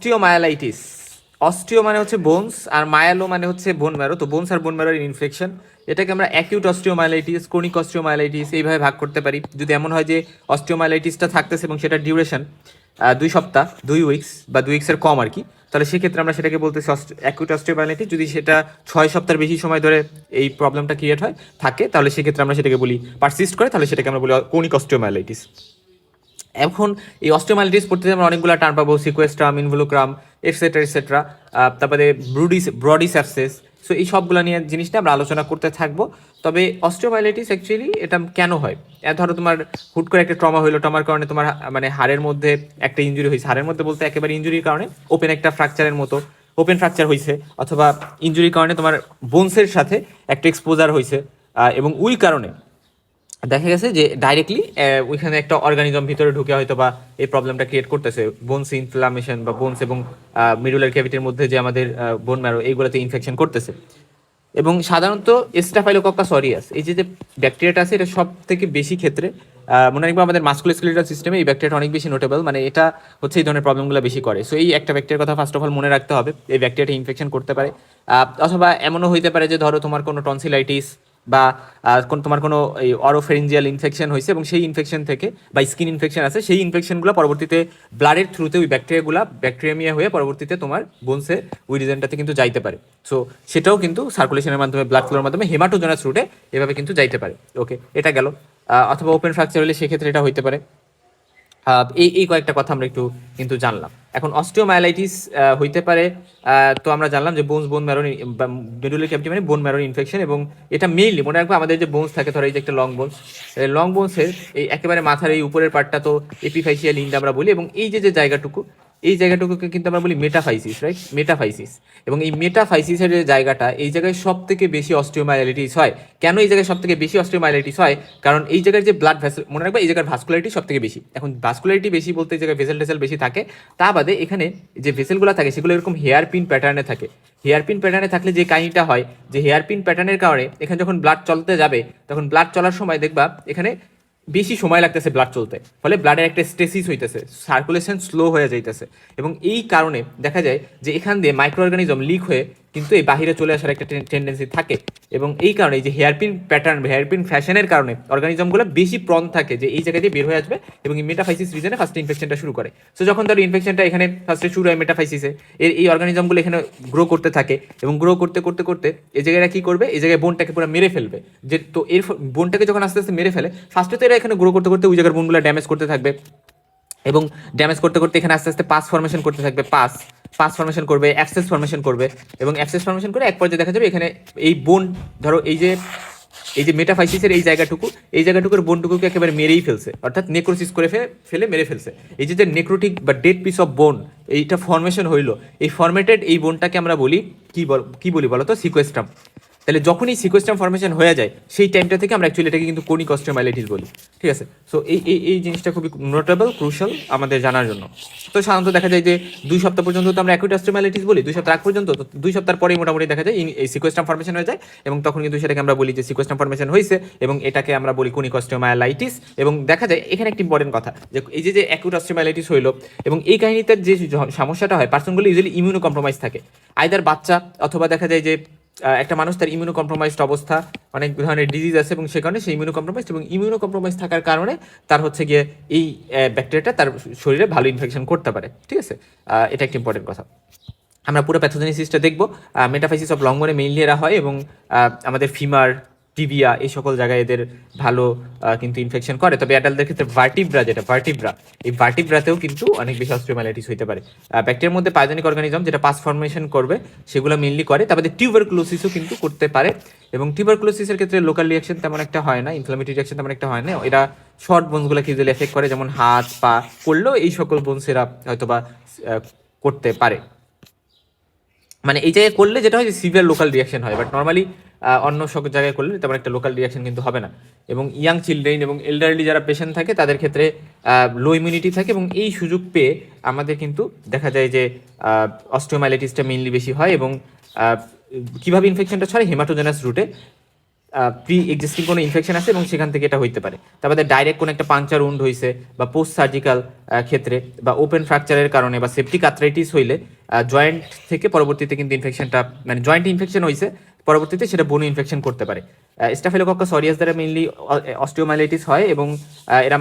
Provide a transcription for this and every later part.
অস্টিওমায়ালাইটিস। Osteo মানে হচ্ছে bones, আর মায়ালো মানে হচ্ছে বোন ম্যারো। তো বোনস আর বোন ম্যারোর ইনফেকশন, এটাকে আমরা অ্যাকিউট অস্টিওমায়ালাইটিস, ক্রনিক অস্টিওমায়ালাইটিস এইভাবে ভাগ করতে পারি। যদি এমন হয় যে অস্টিওমায়ালাইটিসটা থাকতেছে এবং সেটা ডিউরেশন 2 সপ্তাহ, 2 উইকস বা 2 উইক্সের কম আর কি, তাহলে সেক্ষেত্রে আমরা সেটাকে বলতেছি অ্যাকিউট অস্টিওমায়ালাইটিস। যদি সেটা 6 সপ্তাহের বেশি সময় ধরে এই প্রবলেমটা ক্রিয়েট হয় থাকে, তাহলে সেক্ষেত্রে আমরা সেটাকে বলি পারসিস্ট করে, তাহলে সেটাকে আমরা বলি ক্রনিক অস্টিওমায়ালাইটিস। এখন এই অস্টিওমাইলাইটিস পড়তে আমরা অনেকগুলো টার্ম পাবো, সিকোয়েস্ট্রাম, ইনভোলুক্রাম, এটসেট্রা এটসেট্রা। তারপরে ব্রডি সাবসেস। সো এই সবগুলো নিয়ে জিনিসটা আমরা আলোচনা করতে থাকবো। তবে অস্টিওমাইলাইটিস অ্যাকচুয়ালি এটা কেন হয়? ধরো তোমার হুট করে একটা ট্রমা হইলো, ট্রমার কারণে তোমার মানে হাড়ের মধ্যে একটা ইঞ্জুরি হয়েছে। হাড়ের মধ্যে বলতে একেবারে ইঞ্জুরির কারণে ওপেন একটা ফ্র্যাকচারের মতো ওপেন ফ্র্যাকচার হয়েছে, অথবা ইঞ্জুরির কারণে তোমার বোনসের সাথে একটা এক্সপোজার হয়েছে, এবং ওই কারণে দেখা গেছে যে ডাইরেক্টলি ওইখানে একটা অর্গানিজম ভিতরে ঢুকে হয়তো বা এই প্রবলেমটা ক্রিয়েট করতেছে, বোনস ইনফ্লামেশন বা বোনস এবং মিডুলার ক্যাভিটির মধ্যে যে আমাদের বোন ম্যারো এইগুলোতে ইনফেকশন করতেছে। এবং সাধারণত স্টাফাইলোকক্কাস অরিয়াস এই যে ব্যাকটেরিয়াটা আছে, এটা সব থেকে বেশি ক্ষেত্রে মনে রাখবো আমাদের মাস্কুলোস্কেলেটাল সিস্টেমে এই ব্যাকটেরিয়াটা অনেক বেশি নোটেবল, মানে এটা হচ্ছে এই ধরনের প্রবলেমগুলো বেশি করে। সো এই একটা ব্যাকটেরিয়ার কথা ফার্স্ট অফ অল মনে রাখতে হবে, এই ব্যাকটেরিয়াটা ইনফেকশন করতে পারে। অথবা এমনও হইতে পারে যে ধরো তোমার কোনো টনসিলাইটিস বা তোমার কোনো এই অরোফেরিঞ্জিয়াল ইনফেকশন হয়েছে, এবং সেই ইনফেকশন থেকে বা স্কিন ইনফেকশন আছে, সেই ইনফেকশনগুলো পরবর্তীতে ব্লাডের থ্রুতে ওই ব্যাকটেরিয়ামিয়া হয়ে পরবর্তীতে তোমার বোনসে ওই রিজনটাতে কিন্তু যাইতে পারে। সো সেটাও কিন্তু সার্কুলেশনের মাধ্যমে, ব্লাড ফ্লোর মাধ্যমে হেমাটোজেনাস রুটে এভাবে কিন্তু যাইতে পারে। ওকে, এটা গেল। অথবা ওপেন ফ্র্যাকচার হলে সেক্ষেত্রে এটা হইতে পারে। এই কয়েকটা কথা আমরা একটু কিন্তু জানলাম। এখন অস্টিওমায়ালাইটিস হইতে পারে, তো আমরা জানলাম যে বোন ম্যারো মেডুলার ক্যাভিটি মানে বোন ম্যারো ইনফেকশন, এবং এটা মেইনলি মনে রাখবো আমাদের যে বোনস থাকে, ধরো এই যে একটা লং বোনসের এই একেবারে মাথার এই উপরের পার্টটা তো এপিফাইসিয়াল লিন্ড আমরা বলি, এবং এই যে জায়গাটুকু, এই জায়গাটুকুকে কিন্তু আমরা বলি মেটাফাইসিস, রাইট? মেটাফাইসিস। এবং এই মেটাফাইসিসের যে জায়গাটা, এই জায়গায় সব থেকে বেশি অস্টিওমাইলাইটিস হয়। কেন এই জায়গায় সব থেকে বেশি অস্টিওমাইলাইটিস হয়? কারণ এই জায়গার যে ব্লাড ভেসেল, মনে রাখবে এই জায়গার ভাস্কুলারিটি সব থেকে বেশি। এখন ভাস্কুলারিটি বেশি বলতে এই জায়গায় ভেসেল টেসেল বেশি থাকে, তা বাদে এখানে যে ভেসেলগুলো থাকে সেগুলো এরকম হেয়ার পিন প্যাটার্নে থাকে। হেয়ার পিন প্যাটার্নে থাকলে যে কাহিনীটা হয়, যে হেয়ার পিন প্যাটার্নের কারণে এখানে যখন ব্লাড চলতে যাবে, তখন ব্লাড চলার সময় দেখবা এখানে বেশি সময় লাগতেছে ব্লাড চলতে, ফলে ব্লাডের একটা স্টেসিস হইতেছে, সার্কুলেশন স্লো হয়ে যাইতেছে। এবং এই কারণে দেখা যায় যে এখান দিয়ে মাইক্রো অর্গানিজম লিক হয়ে কিন্তু এই বাহিরে চলে আসার একটা টেন্ডেন্সি থাকে। এবং এই কারণে এই যে হেয়ারপিন প্যাটার্ন, হেয়ারপিন ফ্যাশনের কারণে অর্গানিজমগুলো বেশি প্রন থাকে যে এই জায়গা দিয়ে বের হয়ে আসবে এবং এই মেটাফাইসিস রিজনে ফার্স্ট ইনফেকশনটা শুরু করে। সো যখন তার ইনফেকশনটা এখানে ফার্স্টে শুরু হয় মেটাফাইসিসে, এই অর্গানিজমগুলো এখানে গ্রো করতে থাকে, এবং গ্রো করতে করতে করতে এই জায়গাটা কি করবে, এই জায়গায় বোনটাকে পুরো মেরে ফেলবে। যে তো এর বোনটাকে যখন আস্তে আস্তে মেরে ফেলে, ফার্স্টে তো এরা এখানে গ্রো করতে করতে ওই জায়গার বোনগুলো ড্যামেজ করতে থাকবে, এবং ড্যামেজ করতে করতে এখানে আস্তে আস্তে পাস ফর্মেশন করতে থাকবে, পাস ফর্মেশন করবে, অ্যাবসেস ফর্মেশন করবে, এবং অ্যাবসেস ফর্মেশন করে এক পর্যায়ে দেখা যাবে এখানে এই বোন, ধরো এই যে মেটাফাইসিসের এই জায়গাটুকুর বোনটুকুকে একেবারে মেরেই ফেলছে, অর্থাৎ নেক্রোসিস করে ফেলে মেরে ফেলছে। এই যে নেক্রোটিক বা ডেড পিস অফ বোন এইটা ফর্মেশন হইলো, এই ফর্মেটেড এই বোনটাকে আমরা বলি কি বলি বলো তো? সিকোয়েস্ট্রাম। তাহলে যখনই সিকোয়েস্ট্রাম ফর্মেশন হয়ে যায়, সেই টাইমটা থেকে আমরা অ্যাকচুয়ালি এটাকে কিন্তু ক্রনিক অস্টিওমাইলাইটিস বলি। ঠিক আছে? সো এই জিনিসটা খুবই নোটেবল, ক্রুশাল আমাদের জানার জন্য। তো সাধারণত দেখা যায় যে 2 সপ্তাহ পর্যন্ত তো আমরা অ্যাকুইট অস্টিওমাইলাইটিস বলি, 2 সপ্তাহ আগ পর্যন্ত। তো 2 সপ্তাহের পরেই মোটামুটি দেখা যায় এই সিকোয়েস্ট্রাম ফর্মেশন হয়ে যায়, এবং তখন কিন্তু সেটাকে আমরা বলি যে সিকোয়েস্ট্রাম ফর্মেশন হয়েছে, এবং এটাকে আমরা বলি ক্রনিক অস্টিওমাইলাইটিস। এবং দেখা যায় এখানে একটি ইম্পর্টেন্ট কথা, যে এই যে অ্যাকুইট অস্টিওমাইলাইটিস হইলো, এবং এই কাহিনীতে যে সমস্যাটা হয়, পার্সনগুলো ইউজুয়ালি ইমিউনো কম্প্রোমাইজ থাকে, আইদার বাচ্চা, অথবা দেখা যায় যে একটা মানুষ তার ইমিউনো কম্প্রোমাইজড অবস্থা, অনেক ধরনের ডিজিজ আছে, এবং সে কারণে সেই ইমিউনো কম্প্রোমাইজ থাকার কারণে তার হচ্ছে গিয়ে এই ব্যাকটেরিয়াটা তার শরীরে ভালো ইনফেকশন করতে পারে। ঠিক আছে? এটা একটা ইম্পর্টেন্ট কথা। আমরা পুরো প্যাথোজেনেসিসটা দেখবো। মেটাফাইসিস অফ লং বোনে মেইনলি এরা হয়, এবং আমাদের ফিমার, টিবিয়া এই সকল জায়গায় এদের ভালো কিন্তু ইনফেকশন করে। তবে অ্যাডাল্টদের ক্ষেত্রে ভার্টিব্রা, এই ভার্টিব্রাতেও কিন্তু অনেক বেশি অস্টিওমাইলাইটিস হইতে পারে। ব্যাকটেরিয়ার মধ্যে পাইথনিক অর্গানিজম যেটা পাস ফর্মেশন করবে সেগুলো মেইনলি করে। তারপরে টিউবারকুলোসিসও কিন্তু করতে পারে, এবং টিউবারকুলোসিসের ক্ষেত্রে লোকাল রিয়াকশন তেমন একটা হয় না, ইনফ্লামেটরি রিয়াকশন তেমন একটা হয় না। এরা শর্ট বোনসগুলোকে ইউজুয়ালি এফেক্ট করে, যেমন হাত পা করলেও এই সকল বোনস এরা হয়তোবা করতে পারে। মানে এই জায়গায় করলে যেটা হয় যে সিভিয়ার লোকাল রিয়াকশন হয়, বাট নর্মালি অন্য সব জায়গায় করলে তেমন একটা লোকাল রিয়াকশন কিন্তু হবে না। এবং ইয়াং চিলড্রেন এবং এল্ডারলি যারা পেশেন্ট থাকে তাদের ক্ষেত্রে লো ইমিউনিটি থাকে, এবং এই সুযোগ পেয়ে আমাদের কিন্তু দেখা যায় যে অস্টিওমাইলাইটিসটা মেইনলি বেশি হয়। এবং কীভাবে ইনফেকশনটা ছড়ায়? হেমাটোজেনাস রুটে। প্রি এক্সিস্টিং কোনো ইনফেকশন আছে এবং সেখান থেকে এটা হইতে পারে। তারপরে ডাইরেক্ট কোনো একটা পাংচার উন্ড হয়েছে বা পোস্ট সার্জিক্যাল ক্ষেত্রে বা ওপেন ফ্র্যাকচারের কারণে বা সেপটিক আর্থ্রাইটিস হইলে জয়েন্ট থেকে পরবর্তীতে কিন্তু ইনফেকশনটা মানে জয়েন্ট ইনফেকশন হয়েছে, পরবর্তীতে সেটা বোন ইনফেকশন করতে পারে। স্টাফিলোকক্কাস অরিয়াস দ্বারা মেইনলি অস্টিওমাইলাইটিস হয় এবং এরা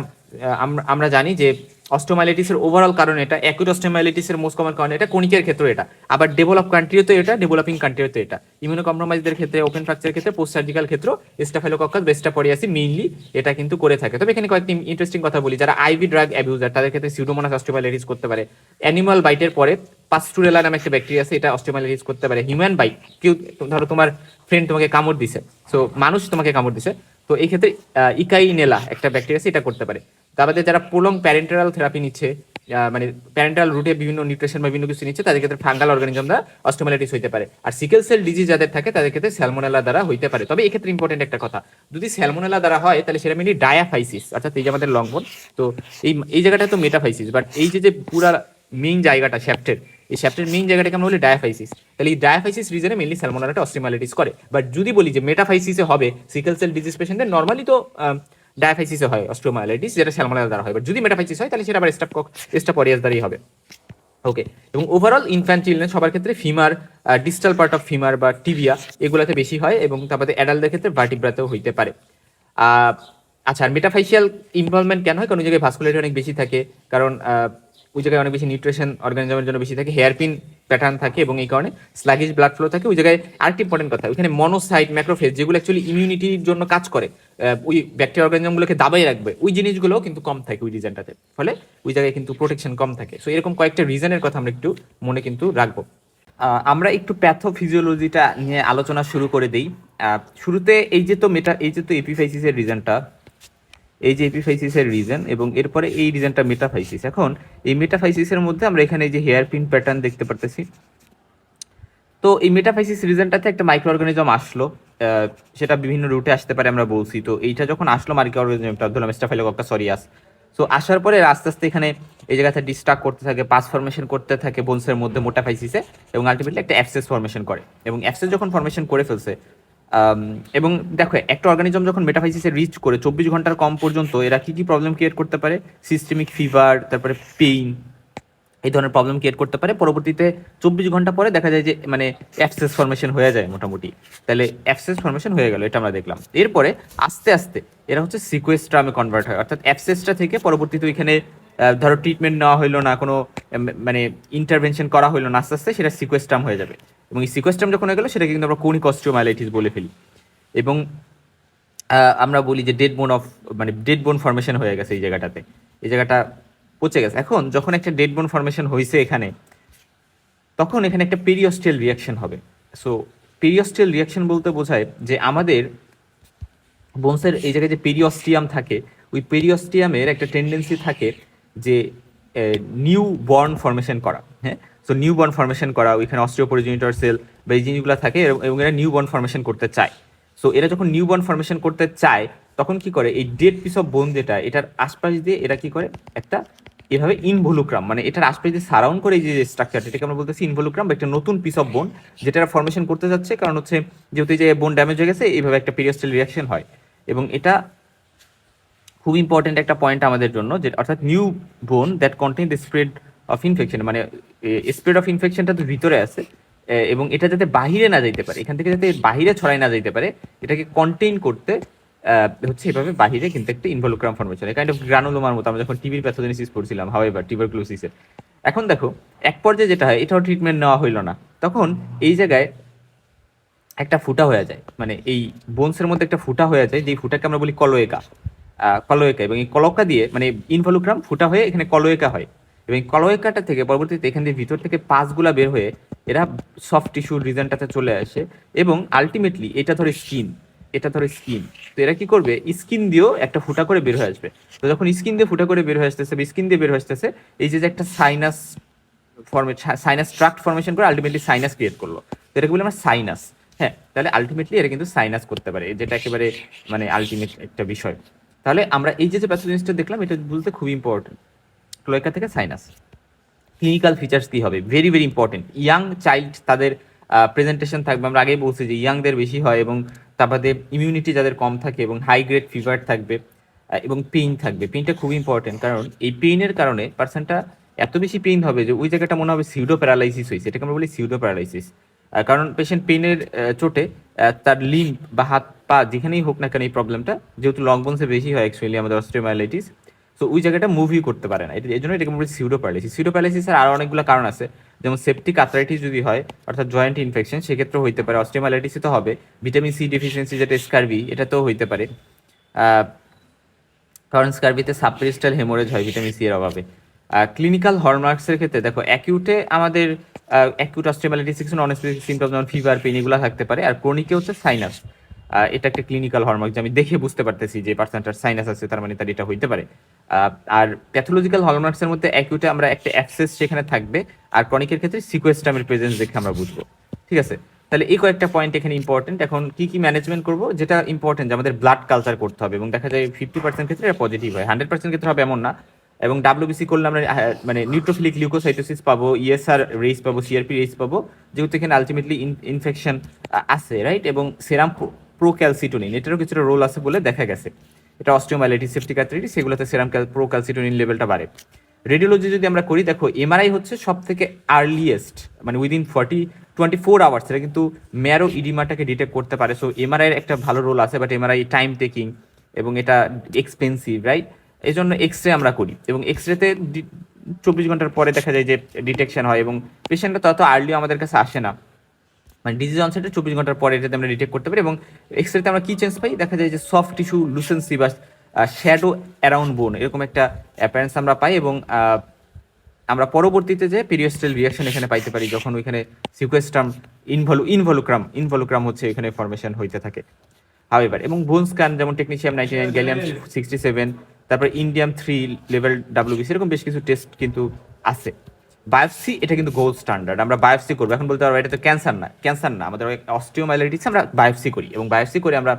আমরা জানি যে অস্টিওমাইলাইটিসের ওভারঅল কারণ এটা, অ্যাকুট অস্টিওমাইলাইটিসের মোস্ট কমন কারণ এটা, কনিকের ক্ষেত্রে এটা, আবার ডেভেলপ কান্ট্রিতে এটা, ডেভেলপিং কান্ট্রিতে এটা, ইমিউনো কম্প্রোমাইজদের ক্ষেত্রে, ওপেন ফ্র্যাকচারের ক্ষেত্রে, পোস্ট সার্জিক্যাল ক্ষেত্রে স্টাফিলোকক্কাস বা স্টাফোরিয়াসিস মেইনলি এটা কিন্তু করে থাকে। তবে এখানে কয়েকটি ইন্টারেস্টিং কথা বলি, যারা আইভি ড্রাগ অ্যাবিউজার তাদের ক্ষেত্রে সিউডোমোনাস অস্টিওমাইলাইটিস করতে পারে। অ্যানিমাল বাইটের পরে পাস্টুরেলা নামে একটা ব্যাকটেরিয়া আছে, এটা অস্টিওমাইলাইটিস করতে পারে। হিউম্যান বাইট, কেউ ধরো তোমার ফ্রেন্ড তোমাকে কামড় দিছে, সো মানুষ তোমাকে কামড় দিছে, তো এই ক্ষেত্রে ইকাইনেলা একটা ব্যাকটেরিয়া আছে, এটা করতে পারে। তারপরে যারা প্রলং প্যারেন্টাল থেরাপি নিচ্ছে, মানে প্যারেন্টাল রুটে বিভিন্ন নিউট্রিশন বা বিভিন্ন কিছু নিচ্ছে, তাদের ক্ষেত্রে ফাঙ্গাল অর্গানিজম দ্বারা অস্টিওমাইলাইটিস হইতে পারে। আর সিকেল সেল ডিজিজ যাদের থাকে তাদের ক্ষেত্রে স্যালমোনেলা দ্বারা হইতে পারে। তবে এই ক্ষেত্রে ইম্পর্টেন্ট একটা কথা, যদি স্যালমোনেলা দ্বারা হয় তাহলে সেটা মেনলি ডায়াফাইসিস, অর্থাৎ এই যে আমাদের লঙ্ঘন, তো এই জায়গাটা তো মেটাফাইসিস, বাট এই যে পুরা মেইন জায়গাটা শ্যাফটের, এই শ্যাফটের মেইন জায়গাটাকে আমরা বলি ডায়াফাইসিস। তাহলে এই ডায়াফাইসিস রিজনে মেইনলি স্যালমোনেলাটা অস্টিওমাইলাইটিস করে। বাট যদি বলি যে মেটাফাইসিসে হবে সিকেল সেল ডিজিজ পেশেন্টদের, নর্মালি তো ডায়াফাইসিসে হয় অস্টিওমাইলাইটিস, যেটা স্যালমোনেলা দ্বারা হয়। বাট যদি মেটাফাইসিস হয় তাহলে সেটা আবার স্টাফোরিয়াস দ্বারাই হবে। ওকে, এবং ওভারঅল ইনফ্যান্ট চিলড্রেন সবার ক্ষেত্রে femur, distal part of femur বা টিবিয়া এগুলোতে বেশি হয়, এবং তারপরে অ্যাডাল্টদের ক্ষেত্রে ভার্টিব্রাতেও হইতে পারে। আচ্ছা, আর মেটাফাইশিয়াল ইনভলভমেন্ট কেন হয়? কারণ ওই জায়গায় ভাস্কুলারিটি অনেক বেশি থাকে, কারণ ওই জায়গায় অনেক বেশি নিউট্রিশন অর্গানিজমের জন্য বেশি থাকে, হেয়ারপিন প্যাটার্ন থাকে, এবং এই কারণে স্লাগিশ ব্লাড ফ্লো থাকে। ওই জায়গায় আরেকটি ইম্পর্টেন্ট কথা, ওইখানে মনোসাইট, ম্যাক্রোফেজ যেগুলো অ্যাকচুয়ালি ইমিউনিটির জন্য কাজ করে, ওই ব্যাকটেরিয়া অর্গানিজমগুলোকে দাবাই রাখবে, ওই জিনিসগুলো কিন্তু কম থাকে ওই রিজনটাতে, ফলে ওই জায়গায় কিন্তু প্রোটেকশন কম থাকে। সো এরকম কয়েকটা রিজনের কথা আমরা একটু মনে কিন্তু রাখবো। আমরা একটু প্যাথোফিজিওলজিটা নিয়ে আলোচনা শুরু করে দিই। শুরুতে এই যে তো এপিফাইসিসের রিজনটা, এই যে এপিফাইসিসের রিজন, এবং এরপরে এই রিজনটা মেটাফাইসিস। এখন এই মেটাফাইসিসের মধ্যে আমরা এখানে যে হেয়ার পিন প্যাটার্ন দেখতে পারতেছি, তো এই মেটাফাইসিস রিজনটাতে একটা মাইক্রো অর্গানিজম আসলো, সেটা বিভিন্ন রুটে আসতে পারে আমরা বলছি। তো এইটা যখন আসলো মাইক্রো অর্গানিজমটা, ধরলাম স্টাফিলোকক্কাস অরিয়াস, সো আসার পরে আস্তে আস্তে এখানে এই জায়গাতে ডিস্ট্রাক্ট করতে থাকে, পাস ফর্মেশন করতে থাকে বোনসের মধ্যে মেটাফাইসিসে, এবং আলটিমেটলি একটা অ্যাবসেস ফর্মেশন করে। এবং অ্যাবসেস যখন ফর্মেশন করে ফেলছে, এবং দেখো একটা অর্গানিজম যখন মেটাফাইসিসে রিচ করে 24 ঘন্টার কম পর্যন্ত, এরা কি কি প্রবলেম ক্রিয়েট করতে পারে? সিস্টেমিক ফিভার, তারপরে পেইন, এই ধরনের প্রবলেম ক্রিয়েট করতে পারে। পরবর্তীতে 24 ঘন্টা পরে দেখা যায় যে মানে অ্যাবসেস ফর্মেশন হয়ে যায় মোটামুটি, তাহলে অ্যাবসেস ফর্মেশন হয়ে গেল, এটা আমরা দেখলাম। এরপরে আস্তে আস্তে এরা হচ্ছে সিকোয়েস্ট্রামে কনভার্ট হয়, অর্থাৎ অ্যাবসেসটা থেকে পরবর্তীতে ওইখানে ধরো ট্রিটমেন্ট নেওয়া হইলো না, কোনো মানে ইন্টারভেনশন করা হইলো না, আস্তে আস্তে সেটা সিকোয়েস্ট্রাম হয়ে যাবে। এবং এই সিকোয়েস্ট্রাম যখন হয়ে গেলো সেটাকে কিন্তু আমরা কোনিক অস্টিওমাইলাইটিস বলে ফেলি। এবং আমরা বলি যে ডেড বোন ফর্মেশন হয়ে গেছে এই জায়গাটাতে, এই জায়গাটা পচে গেছে। এখন যখন একটা ডেড বোন ফর্মেশন হয়েছে এখানে, তখন এখানে একটা পেরিওস্টেল রিয়াকশন হবে। সো পেরিওস্টেল রিয়াকশন বলতে বোঝায় যে আমাদের বোনসের এই জায়গায় যে পেরিওস্টিয়াম থাকে, ওই পেরিওস্টিয়ামের একটা টেন্ডেন্সি থাকে যে নিউ বর্ন ফর্মেশন করা। হ্যাঁ, সো নিউ বর্ন ফর্মেশন করা, ওইখানে অস্টিওপরিজেনিটর সেল বা এই জিনিসগুলো থাকে, এবং এরা নিউ বর্ন ফর্মেশন করতে চায়। সো এরা যখন নিউ বর্ন ফর্মেশন করতে চায়, তখন কি করে, এই ডেড পিস অফ বোন যেটা, এটার আশপাশ দিয়ে এরা কি করে, একটা এভাবে ইনভলুক্রাম, মানে এটার আশপাশ দিয়ে সারাউন্ড করে এই যে স্ট্রাকচার, এটাকে আমরা বলতেছি ইনভলুক্রাম, বা একটা নতুন পিস অফ বোন যেটা ফর্মেশন করতে যাচ্ছে। কারণ হচ্ছে যেহেতু এই যে বোন ড্যামেজ হয়ে গেছে, এইভাবে একটা পেরিওস্টাল রিয়াকশন হয়। এবং এটা খুব ইম্পর্টেন্ট একটা পয়েন্ট আমাদের জন্য, যে অর্থাৎ নিউ বোন that contain the spread of infection, মানে স্প্রেড অফ ইনফেকশনটা তো ভিতরে আছে, এবং এটা যাতে বাহিরে না যাইতে পারে, এখান থেকে যাতে বাহিরে ছড়াই না যাইতে পারে, এটাকে কন্টেইন করতে হচ্ছে এভাবে বাহিরে কিন্তু একটা ইনভলুক্রাম ফর্মেশন, কাইন্ড অফ গ্রানুলোমার মতো, আমরা যখন টিবির প্যাথোজেনেসিস পড়ছিলাম, হাওয়েভার টিউবারকুলোসিসের। এখন দেখো এক পর্যায়ে যেটা হয়, এটাও ট্রিটমেন্ট নেওয়া হইলো না, তখন এই জায়গায় একটা ফুটা হয়ে যায়, মানে এই বোনসের মধ্যে একটা ফুটা হয়ে যায়, যে ফুটাকে আমরা বলি কলোয়েকা। এবং এই কলকা দিয়ে মানে ইনভলুক্রাম ফুটা হয়ে এখানে কলোয়েকা হয়, এবং এই কলোয়েকাটা থেকে পরবর্তীতে এখান দিয়ে ভিতর থেকে পাসগুলা বের হয়ে এরা সফট টিস্যুর রিজনটাতে চলে আসে, এবং আলটিমেটলি এটা ধরে স্কিন, তো এরা কি করবে, স্কিন দিয়েও একটা ফুটা করে বের হয়ে আসবে। তো যখন স্কিন দিয়ে ফুটা করে বের হয়ে আসতেছে, স্কিন দিয়ে বের হয়ে আসতেছে, এই যে একটা সাইনাস ট্রাক্ট ফর্মেশন করে আলটিমেটলি সাইনাস ক্রিয়েট করলো, তো এটাকে বলি আমরা সাইনাস। হ্যাঁ, তাহলে আলটিমেটলি এরা কিন্তু সাইনাস করতে পারে, যেটা একেবারে মানে আলটিমেট একটা বিষয়। তাহলে আমরা এই যে প্যাথোজেনিসটা দেখলাম, এটা বলতে খুব ইম্পর্টেন্ট, ক্লোয়েকা থেকে সাইনাস। ক্লিনিক্যাল ফিচার্স কি হবে, very very important. Young child তাদের প্রেজেন্টেশন থাকবে, আমরা আগেই বলছি যে ইয়াংদের বেশি হয়, এবং তার বাদে ইমিউনিটি যাদের কম থাকে এবং হাই গ্রেড ফিভার থাকবে এবং পেইন থাকবে। পেইনটা খুবই ইম্পর্টেন্ট, কারণ এই পেইনের কারণে পার্সনটা এত বেশি পেইন হবে যে ওই জায়গাটা মনে হবে সিউডো প্যারালাইসিস হয়েছে, এটাকে আমরা বলি সিউডো প্যারালাইসিস। কারণ পেশেন্ট পেইনের চোটে তার লিম্ব বা হাত পা যেখানেই হোক না কেন এই প্রবলেমটা, যেহেতু লং বোনসে বেশি হয় অ্যাকচুয়ালি আমাদের অস্টিওমাইলাইটিস, সো ওই জায়গাটা মুভই করতে পারে না, এই জন্য এটাকে আমরা বলি সিউডো প্যারালাইসিস। সিউডো প্যারালাইসিসের আরও অনেকগুলো কারণ আছে, যেমন সেপটিক আর্থ্রাইটিস যদি হয় অর্থাৎ জয়েন্ট ইনফেকশন, সেক্ষেত্রেও হইতে পারে। অস্টিওমাইলাইটিসে তো হবে, ভিটামিন সি ডেফিসিয়েন্সি যেটা স্কারভি, এটাতেও হইতে পারে, কারণ স্কারভিতে সাবপেরিস্টাল হেমোরেজ হয় ভিটামিন সি এর অভাবে। ক্লিনিক্যাল হলমার্কসের ক্ষেত্রে দেখো, অ্যাকিউটে আমাদের acute osteomyelitis non specific symptom যেমন ফিভার, পেইন এগুলো থাকতে পারে, আর ক্রনিকে হচ্ছে সাইনাস। এটা একটা ক্লিনিক্যাল হলমার্ক যে আমি দেখে বুঝতে পারতেছি যে পার্সনটার সাইনাস আছে, তার মানে তার এটা হইতে পারে। আর প্যাথোলজিক্যাল হলমার্কসের মধ্যে অ্যাকিউটে আমরা একটা অ্যাবসেস সেখানে থাকবে, আর ক্রনিকের ক্ষেত্রে সিকোয়েস্টামের প্রেজেন্স দেখে আমরা বুঝবো। ঠিক আছে, তাহলে এই কয়েকটা পয়েন্ট এখানে ইম্পর্টেন্ট। এখন কি কি ম্যানেজমেন্ট করবো, যেটা ইম্পর্টেন্ট যে আমাদের ব্লাড কালচার করতে হবে, এবং দেখা যায় 50% ক্ষেত্রে এটা পজিটিভ হয়, 100% ক্ষেত্রে হবে এমন না। এবং ডাব্লিউবিসি করলে আমরা মানে নিউট্রোফিলিক লিউকোসাইটোসিস পাবো, ইএসআর রেস পাবো, সিআরপি রেস পাবো, যেহেতু এখানে আলটিমেটলি ইনফেকশন আছে, রাইট। এবং সেরাম প্রোক্যালসিটোনিন এটারও কিছুটা রোল আছে বলে দেখা গেছে, এটা অস্টিওমাইলাইটিস, সেপটিক আর্থ্রাইটিস সেগুলোতে সেরাম প্রোক্যালসিটোনিন লেভেলটা বাড়ে। রেডিওলজি যদি আমরা করি, দেখো এমআরআই হচ্ছে সব থেকে আর্লিয়েস্ট, মানে উইদিন 24 আওয়ার্স এটা কিন্তু ম্যারো ইডিমাটাকে ডিটেক্ট করতে পারে। সো এমআরআই এর একটা ভালো রোল আছে, বাট এমআরআই টাইম টেকিং এবং এটা এক্সপেন্সিভ, রাইট। এই জন্য এক্স রে আমরা করি, এবং এক্স রেতে 24 ঘন্টার পরে দেখা যায় যে ডিটেকশন হয়, এবং পেশেন্টটা তত আর্লি আমাদের কাছে আসে না, মানে ডিজিজ অনসেটে 24 ঘন্টার পরে এটাতে আমরা ডিটেক্ট করতে পারি। এবং এক্স রেতে আমরা কি চেঞ্জ পাই, দেখা যায় যে সফট টিস্যু লুসেন্সি বা শ্যাডো অ্যারাউন্ড বোন এরকম একটা অ্যাপারেন্স আমরা পাই, এবং আমরা পরবর্তীতে যে পেরিওস্টাল রিয়াকশন এখানে পাইতে পারি, যখন ওইখানে সিকোয়েস্ট্রাম ইনভলুক্রাম হচ্ছে এখানে ফরমেশন হইতে থাকে। হাউএভার, এবং বোন স্ক্যান যেমন টেকনিশিয়াম 99, গ্যালিয়াম 67, তারপর ইন্ডিয়াম 3 লেভেল ডাব্লিউবিসি, এরকম বেশ কিছু টেস্ট কিন্তু আছে। বায়োপসি এটা কিন্তু গোল্ড স্ট্যান্ডার্ড, আমরা বায়োপসি করবো। এখন বলতে পারবো এটা তো ক্যান্সার না, আমাদের অস্টিওমাইলাইটিস আমরা বায়োপসি করি, এবং বায়োপসি করে আমরা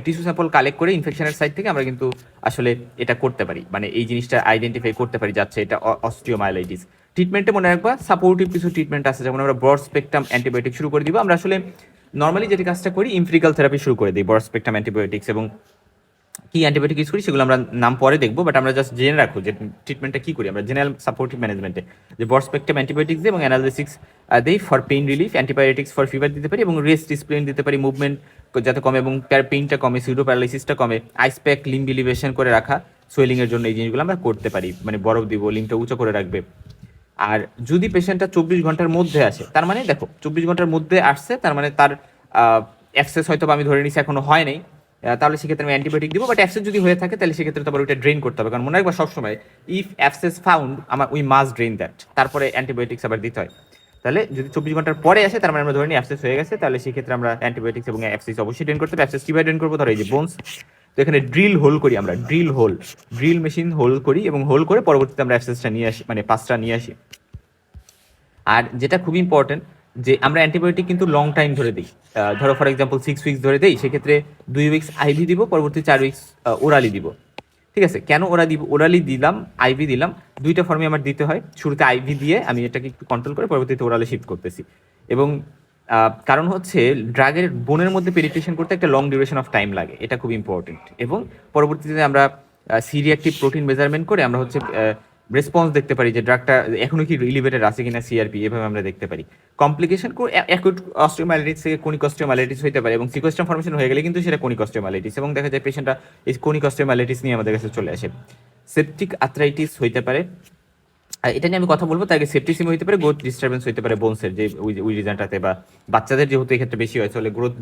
টিস্যু স্যাম্পল কালেক্ট করে ইনফেকশনের সাইড থেকে আমরা কিন্তু আসলে এটা করতে পারি, মানে এই জিনিসটা আইডেন্টিফাই করতে পারি যাচ্ছে এটা অস্টিওমাইলাইটিস। ট্রিটমেন্টে মনে রাখবা সাপোর্টিভ কিছু ট্রিটমেন্ট আছে, যেমন আমরা ব্রড স্পেকট্রাম অ্যান্টিবায়োটিক শুরু করে দিব। আমরা আসলে নর্মালি যেটি কাজটা করি ইমফ্রিক্যাল থেরাপি শুরু করে দিই, ব্রড স্পেকট্রাম অ্যান্টিবায়োটিক্স, এবং কি অ্যান্টিবায়োটিক ইউজ করি সেগুলো আমরা নাম পরে দেখবো, বাট আমরা জাস্ট জেনে রাখবো যে ট্রিটমেন্টটা কি করি আমরা জেনারেল সাপোর্টিভ ম্যানেজমেন্টে, যে ব্রড স্পেকট্রাম অ্যান্টিবায়োটিক্স দিই এবং অ্যানালজেসিক্স দেই for pain relief, antibiotics for fever দিতে পারি, এবং রেস্ট ডিসপ্লেন দিতে পারি, মুভমেন্ট যাতে কমে এবং পেইনটা কমে, সিউডো প্যারালাইসিসটা কমে, আইস প্যাক লিম্ব ইলিভেশন করে রাখা সোয়েলিং এর জন্য, এই জিনিসগুলো আমরা করতে পারি, মানে বরফ দিব, লিম্বটা উঁচু করে রাখবে। আর যদি পেশেন্টটা 24 ঘন্টার মধ্যে আসে, তার মানে দেখো 24 ঘন্টার মধ্যে আসছে, তার মানে তার অ্যাক্সেস হয়তো আমি ধরে নিচ্ছি এখনো হয় নাই, তাহলে সেক্ষেত্রে আমি অ্যান্টিবায়োটিক দিব। বাট অ্যাক্সেস যদি হয়ে থাকে তাহলে সেক্ষেত্রে তো আবার ওইটা ড্রেন করতে হবে, কারণ মনে রাখবা সবসময় ইফ অ্যাক্সেস ফাউন্ড আমার উই মাস্ট ড্রেন দ্যাট, তারপরে অ্যান্টিবায়োটিক্স আবার দিতে হয়। তাহলে যদি 24 ঘন্টার পরে আসে, তার মানে আমরা ধরে নিই অ্যাক্সেস হয়ে গেছে, তাহলে সেক্ষেত্রে আমরা অ্যান্টিবায়োটিক্স এবং অ্যাক্সেস অবশ্যই ড্রেন করতে হবে। অ্যাক্সেস কীভাবে ড্রেন করবো, ধরো এই যে বোনস, তো এখানে ড্রিল হোল করি আমরা, ড্রিল মেশিন হোল করি, এবং হোল করে পরবর্তীতে আমরা অ্যাক্সেসটা নিয়ে আসি, মানে পাসটা নিয়ে আসি। আর যেটা খুব ইম্পর্টেন্ট যে আমরা অ্যান্টিবায়োটিক কিন্তু লং টাইম ধরে দিই, ধরো ফর এক্সাম্পল 6 উইক্স ধরে দিই, সেক্ষেত্রে 2 উইক্স আইভি দিব, পরবর্তী 4 উইক্স ওরালি দিব। ঠিক আছে, কেন ওরালি দিলাম, আইভি দিলাম, দুইটা ফর্মে আমার দিতে হয়। শুরুতে আইভি দিয়ে আমি এটাকে একটু কন্ট্রোল করে পরবর্তীতে ওরালে শিফট করতেছি, এবং কারণ হচ্ছে ড্রাগের বোনের মধ্যে পেনিট্রেশন করতে একটা লং ডিউরেশন অফ টাইম লাগে, এটা খুব ইম্পর্টেন্ট। এবং পরবর্তীতে আমরা সি রিঅ্যাক্টিভ প্রোটিন মেজারমেন্ট করে আমরা হচ্ছে রেসপন্স দেখতে পারি যে ড্রাগটা এখনো কি রিলিভেটেড আছে কিনা, সিআরপি, এভাবে আমরা দেখতে পারি। কমপ্লিকেশন অ্যাকুট অস্টিওমাইলাইটিস থেকে কোনিক অস্টিওমাইলাইটিস হতে পারে, এবং সিকোয়েস্ট্রাম ফর্মেশন হয়ে গেলে কিন্তু সেটা কোনিক অস্টিওমাইলাইটিস, এবং দেখা যায় পেশেন্টরা এই কোনিক অস্টিওমাইলাইটিস নিয়ে আমাদের কাছে চলে আসে। সেপটিক আর্থ্রাইটিস হইতে পারে, এটা নিয়ে আমি কথা বলবো। তার আগে সেপ্টিসিমি হইতে পারে, গ্রোথ ডিস্টারবেন্স হইতে পারে বোনসের, যে ওই রিজনটাতে, বা বাচ্চাদের যেহেতু এক্ষেত্রে বেশি হয়, তাহলে গ্রোথ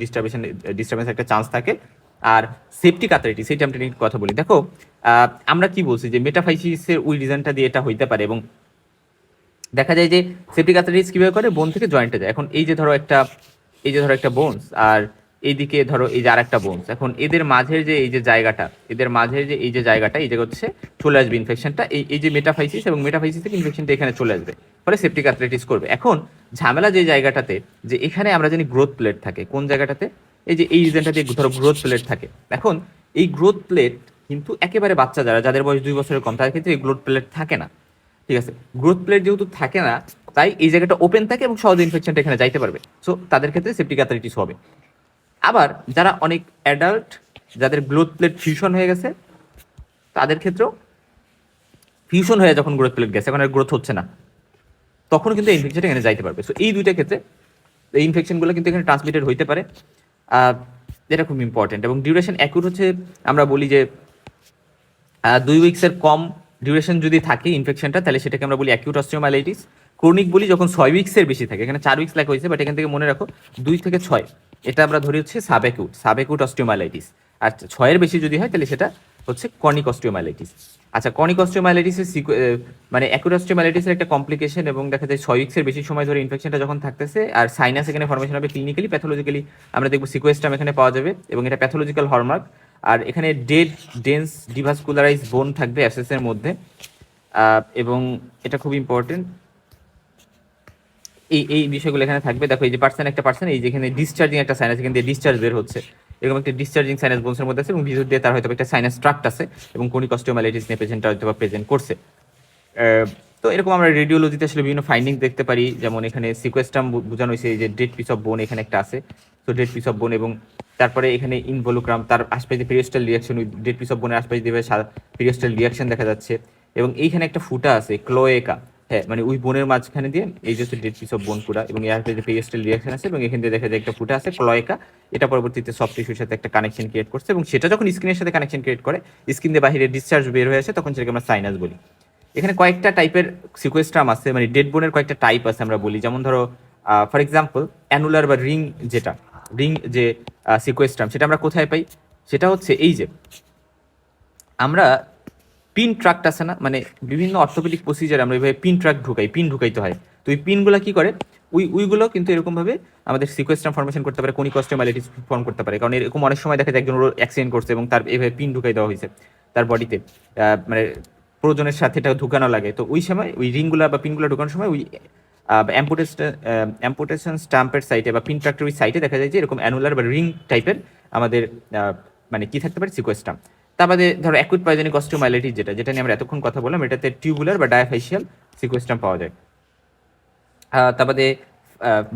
ডিস্টারবেন্স একটা চান্স থাকে। আর সেপটিক আর্থ্রাইটিস সেইটা আমি কথা বলি। দেখো আমরা কি বলছি যে মেটাফাইসিসের ওই রিজনটা দিয়ে এটা হইতে পারে, এবং দেখা যায় যে সেপটিক আর্থ্রাইটিস কিভাবে করে, বোন থেকে জয়েন্টে যায়। এখন এই যে ধরো একটা বোনস, আর এইদিকে ধরো এই যে আরেকটা বোনস, এখন এদের মাঝের যে এই যে জায়গাটা, এই জায়গা হচ্ছে চলে আসবে ইনফেকশনটা, এই যে মেটাফাইসিস, এবং মেটাফাইসিস থেকে ইনফেকশনটা এখানে চলে আসবে, ফলে সেপটিক আর্থ্রাইটিস করবে। এখন ঝামেলা যে জায়গাটাতে, যে এখানে আমরা জানি গ্রোথ প্লেট থাকে, কোন জায়গাটাতে, এই যে এই রিজনটা দিয়ে ধরো গ্রোথ প্লেট থাকে। এখন এই গ্রোথ প্লেট কিন্তু একেবারে বাচ্চা যাদের বয়স 2 বছরের কম, তাদের ক্ষেত্রে এই গ্রোথ প্লেট থাকে না। ঠিক আছে, গ্রোথ প্লেট যেহেতু থাকে না, তাই এই জায়গাটা ওপেন থাকে এবং সহজে ইনফেকশনটা এখানে যাইতে পারবে, সো তাদের ক্ষেত্রে সেপটিক আর্থ্রাইটিস হবে। আবার যারা অনেক অ্যাডাল্ট, যাদের গ্রোথ প্লেট ফিউশন হয়ে গেছে, তাদের ক্ষেত্রেও ফিউশন হয়ে যখন গ্রোথ প্লেট গেছে, এখন আর গ্রোথ হচ্ছে না, তখন কিন্তু ইনফেকশনটা এখানে যাইতে পারবে। সো এই দুইটা ক্ষেত্রে এই ইনফেকশনগুলো কিন্তু এখানে ট্রান্সমিটেড হইতে পারে। এটা খুব ইম্পর্টেন্ট। এবং ডিউরেশন অ্যাকিউট হচ্ছে, আমরা বলি যে 2 উইক্সের কম ডিউরেশন যদি থাকে ইনফেকশনটা, তাহলে সেটাকে আমরা বলি অ্যাকিউট অস্টিওমাইলাইটিস। ক্রনিক বলি যখন 6 উইক্সের বেশি থাকে, এখানে 4 উইক্স লেখা হয়েছে, বাট এখান থেকে মনে রাখো 2 থেকে 6, এটা আমরা ধরি হচ্ছে সাব অ্যাকিউট অস্টিওমাইলাইটিস। আর 6-এর বেশি যদি হয় তাহলে সেটা হচ্ছে ক্রনিক অস্টিওমাইলাইটিস। আচ্ছা, ক্রনিক অস্টিওমাইলাইটিসের মানে অ্যাকিউট অস্টিওমাইলাইটিসের একটা কমপ্লিকেশন, এবং দেখা যায় 6 উইক্সের বেশি সময় ধরে ইনফেকশনটা যখন থাকতেছে, আর সাইনাস এখানে ফর্মেশন হবে, ক্লিনিক্যালি প্যাথোলজিক্যালি আমরা দেখবো সিকোয়েস্টাম এখানে পাওয়া যাবে, এবং এটা প্যাথোলজিক্যাল হলমার্ক। আর এখানে ডেন্স ডিভাসকুলারাইজ বোন থাকবে অ্যাবসেসের মধ্যে, এবং এটা খুব ইম্পর্টেন্ট। এই বিষয়গুলো এখানে থাকবে। দেখো এই যে একটা পার্সন এই যেখানে ডিসচার্জিং একটা সাইনাস, এখান দিয়ে ডিসচার্জ বের হচ্ছে, এরকম একটা ডিসচার্জিং সাইনাস বোনসের মধ্যে আছে, এবং ভিতর দিয়ে তার হয়তো একটা সাইনাস ট্রাক্ট আছে, এবং ক্রনিক অস্টিওমাইলাইটিস নিয়ে পেশেন্টটা হয়তো প্রেজেন্ট করছে। তো এরকম আমরা রেডিওলজিতে আসলে বিভিন্ন ফাইন্ডিং দেখতে পারি, যেমন এখানে সিকোয়েস্টাম বোঝানো হয়েছে, এই যে ডেড পিস অফ বোন এখানে একটা আছে, তো ডেড পিস অফ বোন, এবং তারপরে এখানে ইনভলুক্রাম, তার আশপাশে পেরিওস্টাল রিয়াকশন, ওই ডেড পিস অফ বোনের আশপাশে দিয়ে পেরিওস্টাল রিয়াকশন দেখা যাচ্ছে, এবং এইখানে একটা ফুটা আছে ক্লোয়েকা, হ্যাঁ মানে ওই বোনের মাঝখানে দিয়ে এই যে ডেড পিস অফ বোন পুরা, এবং এর যে পেরিওস্টাল রিয়াকশন আছে, এবং এখান দিয়ে দেখা যায় একটা ফুটা আছে ক্লোয়েকা, এটা পরবর্তীতে সফট টিস্যুর সাথে একটা কানেকশন ক্রিয়েট করছে, এবং সেটা যখন স্কিনের সাথে কানেকশন ক্রিয়েট করে, স্কিন দিয়ে বাহিরে ডিসচার্জ বের হয়ে আসে, তখন সেটাকে আমরা সাইনাস বলি। এখানে কয়েকটা টাইপের সিকোয়েস্ট্রাম আছে, মানে ডেড বোনের কয়েকটা টাইপ আছে আমরা বলি, যেমন ধরো ফর এক্সাম্পল অ্যানুলার বা রিং, যেটা রিং যে সিকোয়েস্ট্রাম, সেটা আমরা কোথায় পাই? সেটা হচ্ছে এই যে আমরা পিন ট্রাক্ট আছে না, মানে বিভিন্ন অর্থোপেডিক প্রসিজার আমরা এইভাবে পিন ট্রাক্ট পিন ঢুকাইতে হয়, তো ওই পিনগুলো কি করে, উইগুলো কিন্তু এরকমভাবে আমাদের সিকোয়েস্ট্রাম ফর্মেশন করতে পারে, কোনিক অস্টিওমাইলাইটিস ফর্ম করতে পারে, কারণ এরকম অনেক সময় দেখা যায় একজন অ্যাক্সিডেন্ট করছে এবং তার এইভাবে পিন ঢুকাই দেওয়া হয়েছে তার বডিতে, মানে প্রয়োজনের সাথে এটা ঢুকানো লাগে, তো ওই সময় ওই রিংগুলো বা পিনগুলো ঢুকানোর সময় ওই অ্যাম্পুটেশন স্টাম্পের সাইটে বা পিন ট্রাক্টের ওই সাইটে দেখা যায় যে এরকম অ্যানুলার বা রিং টাইপের আমাদের মানে কি থাকতে পারে, সিকোয়েস্ট্রাম। তার বাদে ধরো অ্যাকুইট পাইজেনিক অস্টিওমাইলাইটিস, যেটা নিয়ে আমরা এতক্ষণ কথা বললাম, এটাতে টিউবুলার বা ডায়াফাইশিয়াল সিকোয়েস্ট্রাম পাওয়া যায়। তার বাদে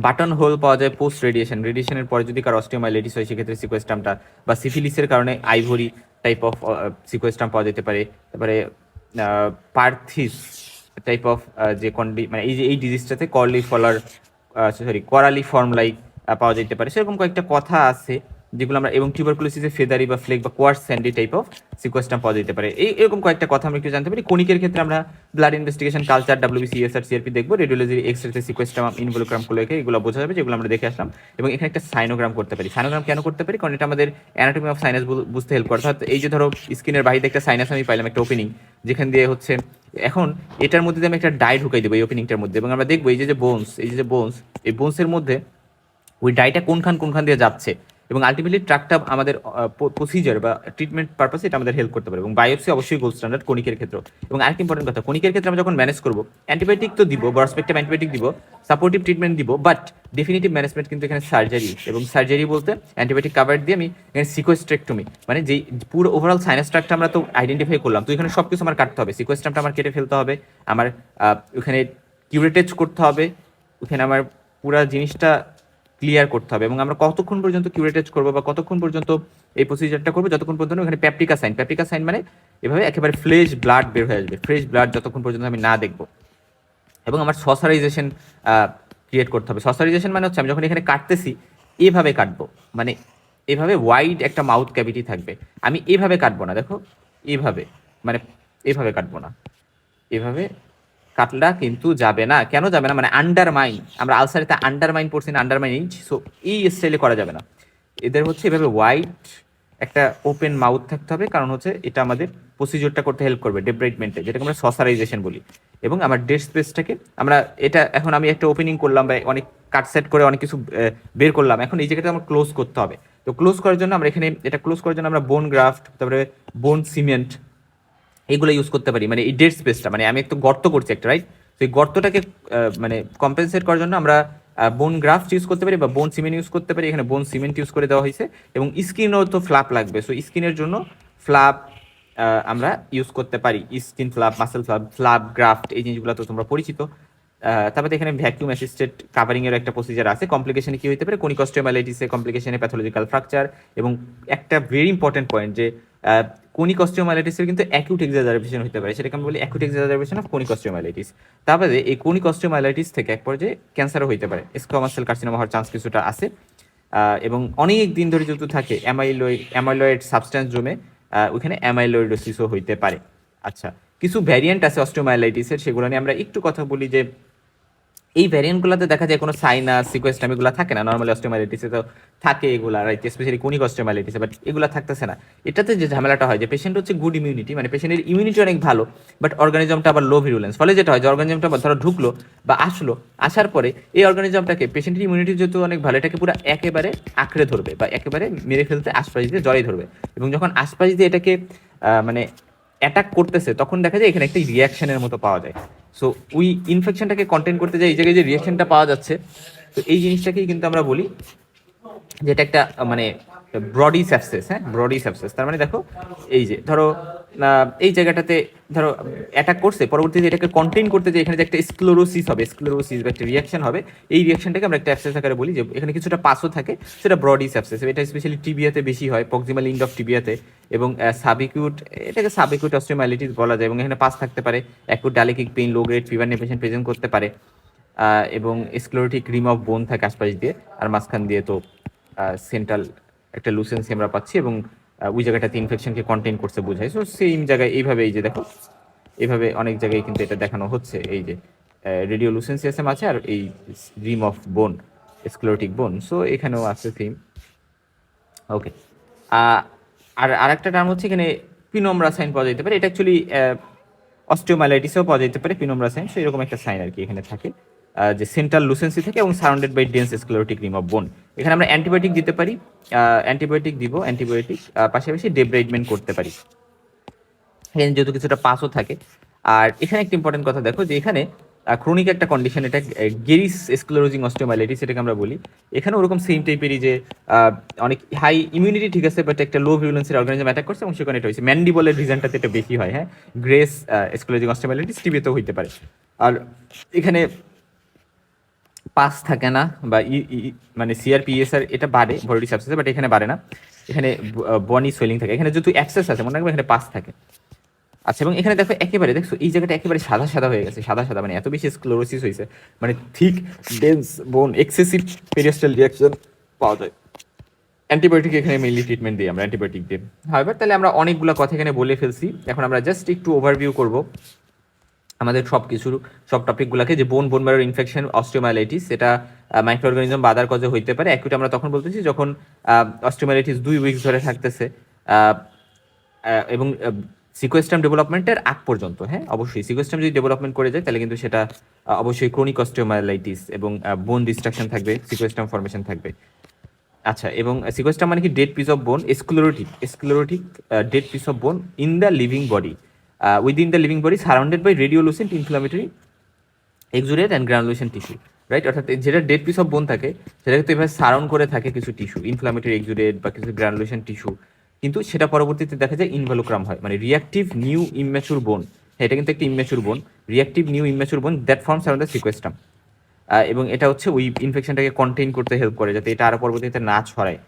বাটন হোল পাওয়া যায় পোস্ট রেডিয়েশনের পরে যদি কারো অস্টিওমাইলাইটিস হয়, সেক্ষেত্রে সিকোয়েস্ট্রামটা, বা সিফিলিসের কারণে আইভরি টাইপ অফ সিকোয়েস্ট্রাম পাওয়া যেতে পারে। তারপরে পার্থিস টাইপ অফ যে মানে এই যে এই ডিজিজটাতে করালি ফর্ম লাইক পাওয়া যেতে পারে, সেরকম কয়েকটা কথা আছে যেগুলো আমরা, এবং টিউবারকুলোসিসে ফেদারি বা ফ্লেক বা কোয়ার্স স্যান্ডি টাইপ অফ সিকোয়েস্ট্রাম পাওয়া যেতে পারে। এরকম কয়েকটা কথা আমরা একটু জানতে পারি। কোনিকের ক্ষেত্রে আমরা blood investigation, culture, WBC, SR, CRP দেখবো, রেডিওলজি, এক্সরেতে সিকোয়েস্ট্রাম, ইনভলুক্রাম, কোলোকে, এগুলো বোঝা যাবে, যেগুলো আমরা দেখে আসলাম। এবং এখানে একটা সাইনোগ্রাম করতে পারি। সাইনোগ্রাম কেন করতে পারি? কারণ এটা আমাদের অ্যানাটমি অফ সাইনাস বুঝতে হেল্প করে। অর্থাৎ এই যে ধরো স্কিনের বাহিরে একটা সাইনাস আমি পাইলাম, একটা ওপেনিং, যেখান দিয়ে হচ্ছে এখন এটার মধ্যে দিয়ে আমি একটা ডাই ঢুকাই দেবো এই ওপেনিংটার মধ্যে, এবং আমরা দেখবো এই যে বোনস, এই বোনসের মধ্যে ওই ডাইটা কোনখান দিয়ে যাচ্ছে, এবং আলটিমেটলি ট্রাকটা আমাদের প্রসিজার বা ট্রিটমেন্ট পারপাসে এটা আমাদের হেল্প করতে পারে। এবং বায়োপসি অবশ্যই গোল্ড স্ট্যান্ডার্ড কোনিকের ক্ষেত্রে। এবং আরেকটা ইম্পর্টেন্ট কথা, কোনিকের ক্ষেত্রে আমরা যখন ম্যানেজ করবো, অ্যান্টিবায়োটিক তো দিব, বরসপেক্টিভ অ্যান্টিবায়োটিক দিব, সাপোর্টিভ ট্রিটমেন্ট দিব, বাট ডেফিনিটিভ ম্যানেজমেন্ট কিন্তু এখানে সার্জারি। এবং সার্জারি বলতে অ্যান্টিবায়োটিক কাভার দিয়ে আমি এখানে সিকোয়েস্ট্রেক্টমি, মানে যেই পুরো ওভারঅল সাইনাস ট্রাকটা আমরা তো আইডেন্টিফাই করলাম, তো এখানে সব কিছু আমার কাটতে হবে, সিকোয়েস্ট্রামটা আমার কেটে ফেলতে হবে, আমার ওখানে কিউরেটেজ করতে হবে, ওখানে আমার পুরো জিনিসটা ক্লিয়ার করতে হবে। এবং আমরা কতক্ষণ পর্যন্ত কিউরেটেজ করবো বা কতক্ষণ পর্যন্ত এই প্রসিজারটা করবো, যতক্ষণ পর্যন্ত এখানে প্যাপরিকা সাইন মানে এভাবে একেবারে ফ্রেশ ব্লাড বের হয়ে আসবে, ফ্রেশ ব্লাড যতক্ষণ পর্যন্ত আমি না দেখবো। এবং আমার সসারাইজেশন ক্রিয়েট করতে হবে। সসারাইজেশন মানে হচ্ছে আমি যখন এখানে কাটতেছি, এভাবে কাটবো, মানে এভাবে ওয়াইড একটা মাউথ ক্যাভিটি থাকবে, আমি এভাবে কাটবো না, দেখো এইভাবে, মানে এভাবে কাটবো না, এভাবে কাটলা কিন্তু যাবে না। কেন যাবে না? মানে আন্ডারমাইন, আমরা আলসারিতে আন্ডারমাইন পড়ছি না, আন্ডারমাইন, সো এই স্টাইলে করা যাবে না। এদের হচ্ছে এভাবে ওয়াইড একটা ওপেন মাউথ থাকতে হবে, কারণ হচ্ছে এটা আমাদের প্রসিজিওরটা করতে হেল্প করবে, ডেব্রাইটমেন্টে, যেটাকে আমরা সসারাইজেশন বলি। এবং আমার ডেড স্পেসটাকে আমরা এটা এখন আমি একটা ওপেনিং করলাম বা অনেক কাট সেট করে অনেক কিছু বের করলাম, এখন এই জায়গাটা আমার ক্লোজ করতে হবে। তো ক্লোজ করার জন্য আমরা এখানে এটা ক্লোজ করার জন্য আমরা বোন গ্রাফট, তারপরে বোন সিমেন্ট, এগুলো ইউজ করতে পারি। মানে এই ডেড স্পেসটা, মানে আমি একটু গর্ত করছি একটা, রাইট, তো এই গর্তটাকে মানে কম্পেনসেট করার জন্য আমরা বোন গ্রাফট ইউজ করতে পারি বা বোন সিমেন্ট ইউজ করতে পারি। এখানে বোন সিমেন্ট ইউজ করে দেওয়া হয়েছে। এবং স্কিনও তো ফ্ল্যাপ লাগবে, সো স্কিনের জন্য ফ্ল্যাপ আমরা ইউজ করতে পারি, skin flap, muscle flap, graft, এই জিনিসগুলো তো তোমরা পরিচিত। তারপরে এখানে ভ্যাকুয়াম অ্যাসিস্টেড কাভারিং এর একটা প্রসিজার আছে। কমপ্লিকেশনে কি হতে পারে, কোনিক অস্টিওমাইলাইটিসে কমপ্লিকেশনে প্যাথোলজিক্যাল ফ্র্যাকচার, এবং একটা ভেরি ইম্পর্টেন্ট পয়েন্ট যে কোনিক অস্টিওমাইলাইটিসের কিন্তু অ্যাকিউট এক্সাজারবেশন হতে পারে, সেটাকে আমি বলি acute exacerbation of conic osteomyelitis. তারপরে এই কোনিক অস্টিওমাইলাইটিস থেকে এক পর্যায়ে ক্যান্সারও হতে পারে, স্কোয়ামাস সেল কার্সিনোমা হওয়ার চান্স কিছুটা আছে। এবং অনেক দিন ধরে যেহেতু থাকে অ্যামাইলয়েড সাবস্ট্যান্স জমে, ওইখানে অ্যামাইলয়েডোসিসও হইতে পারে। আচ্ছা, কিছু ভ্যারিয়েন্ট আছে অস্টিওমাইলাইটিসের, সেগুলো নিয়ে আমরা একটু কথা বলি। যে এই ভ্যারিয়েন্টগুলোতে দেখা যায় কোনো সাইনাস সিকোয়েস্টাম এগুলো থাকে না, নর্মালি অস্টিওমাইলাইটিসে তো থাকে এগুলা, রাইট, স্পেশালি কোনিক অস্টিওমাইলাইটিসে, বাট এগুলো থাকতেছে না। এটাতে যে ঝামেলাটা হয় যে পেশেন্ট হচ্ছে গুড ইমিউনিটি, মানে পেশেন্টের ইমিউনিটি অনেক ভালো, বাট অর্গানিজমটা আবার লো ভিরুলেন্স, ফলে যেটা হয় যে অর্গানিজমটা ধরো ঢুকলো বা আসলো, আসার পরে এই অর্গানিজমটাকে পেশেন্টের ইমিউনিটি যেহেতু অনেক ভালো, এটাকে পুরো একেবারে আঁকড়ে ধরবে বা একেবারে মেরে ফেলতে আশপাশ দিয়ে জড়াই ধরবে, এবং যখন আশপাশ দিয়ে এটাকে মানে অ্যাটাক করতেছে, তখন দেখা যায় এখানে একটা রিয়াকশনের মতো পাওয়া যায়। সো ওই ইনফেকশনটাকে কন্টেন করতে যাই এই জায়গায় যে রিয়াকশনটা পাওয়া যাচ্ছে, তো এই জিনিসটাকেই কিন্তু আমরা বলি যেটা একটা মানে ব্রডি স্যাপসেস। হ্যাঁ, ব্রডি স্যাপসেস, তার মানে দেখো এই যে ধরো এই জায়গাটাতে ধরো অ্যাটাক করছে, পরবর্তীতে এটাকে কন্টেইন করতে যে এখানে যে একটা স্ক্লেরোসিস হবে, স্ক্লেরোসিস বা একটা রিয়াকশন হবে, এই রিয়াকশনটাকে আমরা একটা অ্যাপসেস আকারে বলি, যে এখানে কিছুটা পাসও থাকে, সেটা ব্রডি স্যাপসেস। এটা স্পেশালি টিবিয়াতে বেশি হয়, প্রক্সিমাল ইন্ড অফ টিবিয়াতে, এবং সাবিকিউট, এটাকে সাবিকিউট অস্টিওমাইলাইটিস বলা যায়, এবং এখানে পাস থাকতে পারে, acute dialytic pain, low grade fever নিয়ে পেশেন্ট প্রেজেন্ট করতে পারে, এবং স্ক্লেরোটিক রিম অফ বোন থাকে আশপাশ দিয়ে, আর মাঝখান দিয়ে তো সেন্ট্রাল একটা লুসেন্সি আমরা পাচ্ছি, এবং ওই জায়গাটাতে ইনফেকশনকে কন্টেইন করছে বোঝায়। সো সেম জায়গায় এইভাবে, এই যে দেখো এইভাবে অনেক জায়গায় কিন্তু এটা দেখানো হচ্ছে, এই যে রেডিও লুসেন্সি আছে মাঝে, আর এই রিম অফ বোন, স্ক্লেরোটিক বোন, সো এখানেও আছে সেম। ওকে, আর আরেকটা টার্ম হচ্ছে এখানে পিনোমরা সাইন পাওয়া যেতে পারে, এটা অ্যাকচুয়ালি অস্টিওমাইলাইটিসেও পাওয়া যেতে পারে পিনোমরা সাইন। সো এরকম একটা সাইন আর কি এখানে থাকে, যে সেন্ট্রাল লুসেন্সি থাকে এবং surrounded by dense sclerotic rim of bone. এখানে আমরা অ্যান্টিবায়োটিক দিতে পারি, অ্যান্টিবায়োটিক দিব, অ্যান্টিবায়োটিক পাশাপাশি ডেব্রাইডমেন্ট করতে পারি, এখানে যেহেতু কিছুটা পাসও থাকে। আর এখানে একটা ইম্পর্টেন্ট কথা দেখো, যে এখানে ক্রনিক একটা কন্ডিশন, এটা গেরিস স্ক্লেরোজিং অস্টিওমাইলাইটিস এটাকে আমরা বলি। এখানে ওরকম সেম টাইপেরই, যে অনেক হাই ইমিউনিটি ঠিক আছে, বাট একটা লো ভিউলেন্সের অর্গানিজম অ্যাটাক করছে, এবং সেখানে এটা হয়েছে ম্যান্ডিবলের রিজনটাতে এটা বেশি হয়। হ্যাঁ, গ্রেস স্ক্লেরোজিং অস্টিওমাইলাইটিস টিবিতেও হইতে পারে। আর এখানে পাস থাকে না, বা মানে সিআরপিএসআর এটা বাড়ে বডি সাবসেসে, বাট এখানে বাড়ে না, এখানে বনি সোয়েলিং থাকে। এখানে যেহেতু অ্যাক্সেস আছে, মনে রাখবে এখানে পাস থাকে। আচ্ছা, এবং এখানে দেখো একেবারে দেখছো এই জায়গাটা একেবারে সাদা সাদা হয়ে গেছে, সাদা সাদা, মানে এত বেশি স্ক্লেরোসিস হয়েছে, মানে থিক ডেন্স বোন, এক্সেসিভ পেরিস্টাল রিয়াকশন পাওয়া যায়। অ্যান্টিবায়োটিক এখানে মেইনলি ট্রিটমেন্ট দিই আমরা, অ্যান্টিবায়োটিক দিয়ে। এবার তাহলে আমরা অনেকগুলো কথা এখানে বলে ফেলছি, এখন আমরা জাস্ট একটু ওভারভিউ করব আমাদের সব টপিকগুলোকে, যে বোন ম্যারোর ইনফেকশন অস্টিওমাইলাইটিস, এটা মাইক্রো অর্গানিজম বা আদার কজে হইতে পারে। অ্যাকিউট আমরা তখন বলতেছি যখন অস্টিওমাইলাইটিস 2 উইকস ধরে থাকতেছে, এবং সিকোয়েস্টাম ডেভেলপমেন্টের আগ পর্যন্ত। হ্যাঁ, অবশ্যই সিকোয়েস্টাম যদি ডেভেলপমেন্ট করে যায়, তাহলে কিন্তু সেটা অবশ্যই ক্রনিক অস্টিওমাইলাইটিস, এবং বোন ডিস্ট্রাকশন থাকবে, সিকোয়েস্টাম ফর্মেশন থাকবে। আচ্ছা, এবং সিকোয়েস্টাম মানে কি, dead piece of bone, sclerotic dead piece of bone in the living body, within the living body surrounded by radiolucent inflammatory exudate and granulation tissue, right. অর্থাৎ যেটা ডেড পিস অফ বোন থাকে, সেটা কিন্তু এভাবে সারাউন্ড করে থাকে কিছু টিস্যু, ইনফ্লামেটরি এক্সুডেট বা কিছু গ্রানুলেশন টিস্যু, কিন্তু সেটা পরবর্তীতে দেখা যায় ইনভ্যালুক্রাম হয়, মানে রিয়াক্টিভ নিউ ইম্যাচুর বোন। এটা কিন্তু একটা ইম্যাচুর বোন, রিয়াক্টিভ নিউ ইম্যাচুর বোন দ্যাট ফর্মস অ্যারাউন্ড দ্য সিকোয়েস্টাম, এবং এটা হচ্ছে ওই ইনফেকশনটাকে কন্টেইন করতে হেল্প করে, যাতে এটা আরো পরবর্তীতে না ছড়ায়,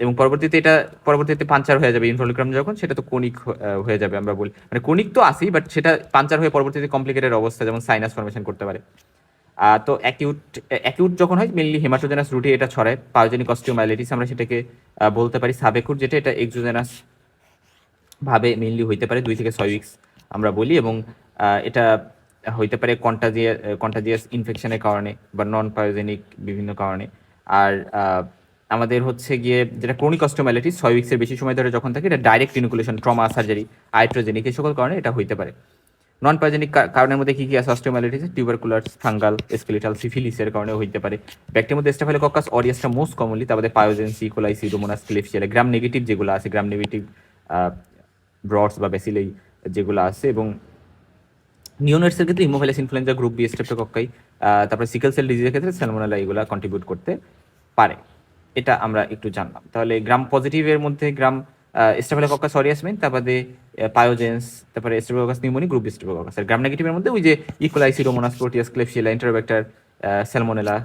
এবং পরবর্তীতে পাঞ্চার হয়ে যাবে ইনভ্যালুক্রাম যখন, সেটা তো কোনিক হয়ে যাবে, আমরা বলি মানে কোনিক তো আসেই, বাট সেটা পাঞ্চার হয়ে পরবর্তীতে কমপ্লিকেটেড অবস্থা, যেমন সাইনাস ফর্মেশন করতে পারে। তো অ্যাকিউট যখন হয়, মেনলি হেমাটোজেনাস রুটে এটা ছড়ায়, পায়োজেনিক অস্টিওমাইলাইটিস আমরা সেটাকে বলতে পারি। সাবেকুট যেটা, এটা এক্সোজেনাস ভাবে মেনলি হইতে পারে 2 থেকে 6 উইকস আমরা বলি, এবং এটা হইতে পারে কন্টাজিয়াস ইনফেকশনের কারণে বা নন পায়োজেনিক বিভিন্ন কারণে। আর আমাদের হচ্ছে গিয়ে যেটা ক্রনিক অস্টিওমাইলাইটিস 6 উইকসের বেশি সময় ধরে যখন থাকে, এটা direct inoculation, trauma, surgery, iatrogenic, এই সকল কারণে এটা হইতে পারে। নন পায়োজেনিক কারণের মধ্যে কি কি আছে অস্টিওমাইলাইটিস, টিউবারকুলার, ফাঙ্গাল, স্কেলিটাল, সিফিলিসের কারণে হইতে পারে। ব্যাকটেরিয়ার মধ্যে স্টাফিলোকক্কাস অরিয়াসটা মোস্ট কমনলি, তারপরে পায়োজেন, সি কোলাই, সিডোমোনাস, ক্লেফসিয়ালা, গ্রাম নেগেটিভ যেগুলো আছে, গ্রাম নেগেটিভ ব্রডস বা বেসিলেই যেগুলো আছে, এবং নিওনেটসের ক্ষেত্রে haemophilus influenzae, group B streptococci, তারপরে সিকেল সেল ডিজিজের ক্ষেত্রে স্যালমোনেলা, এগুলো কন্ট্রিবিউট করতে পারে। এটা আমরা একটু জানলাম। তাহলে গ্রাম পজিটিভের মধ্যে গ্রাম স্টেফিলোকক্কাস অরিয়াস মেইন, তারপরে পায়োজেন্স, তারপরে স্টেফিলোকক্কাস নিউমোনি, গ্রুপ স্টেফিলোকক্কাস। আর গ্রাম নেগেটিভের মধ্যে ওই যে ইকোলাই, সিডোমোনাস, প্রোটিয়াস, ক্লেবশিয়েলা, এন্টেরোব্যাক্টার, স্যালমোনেলা,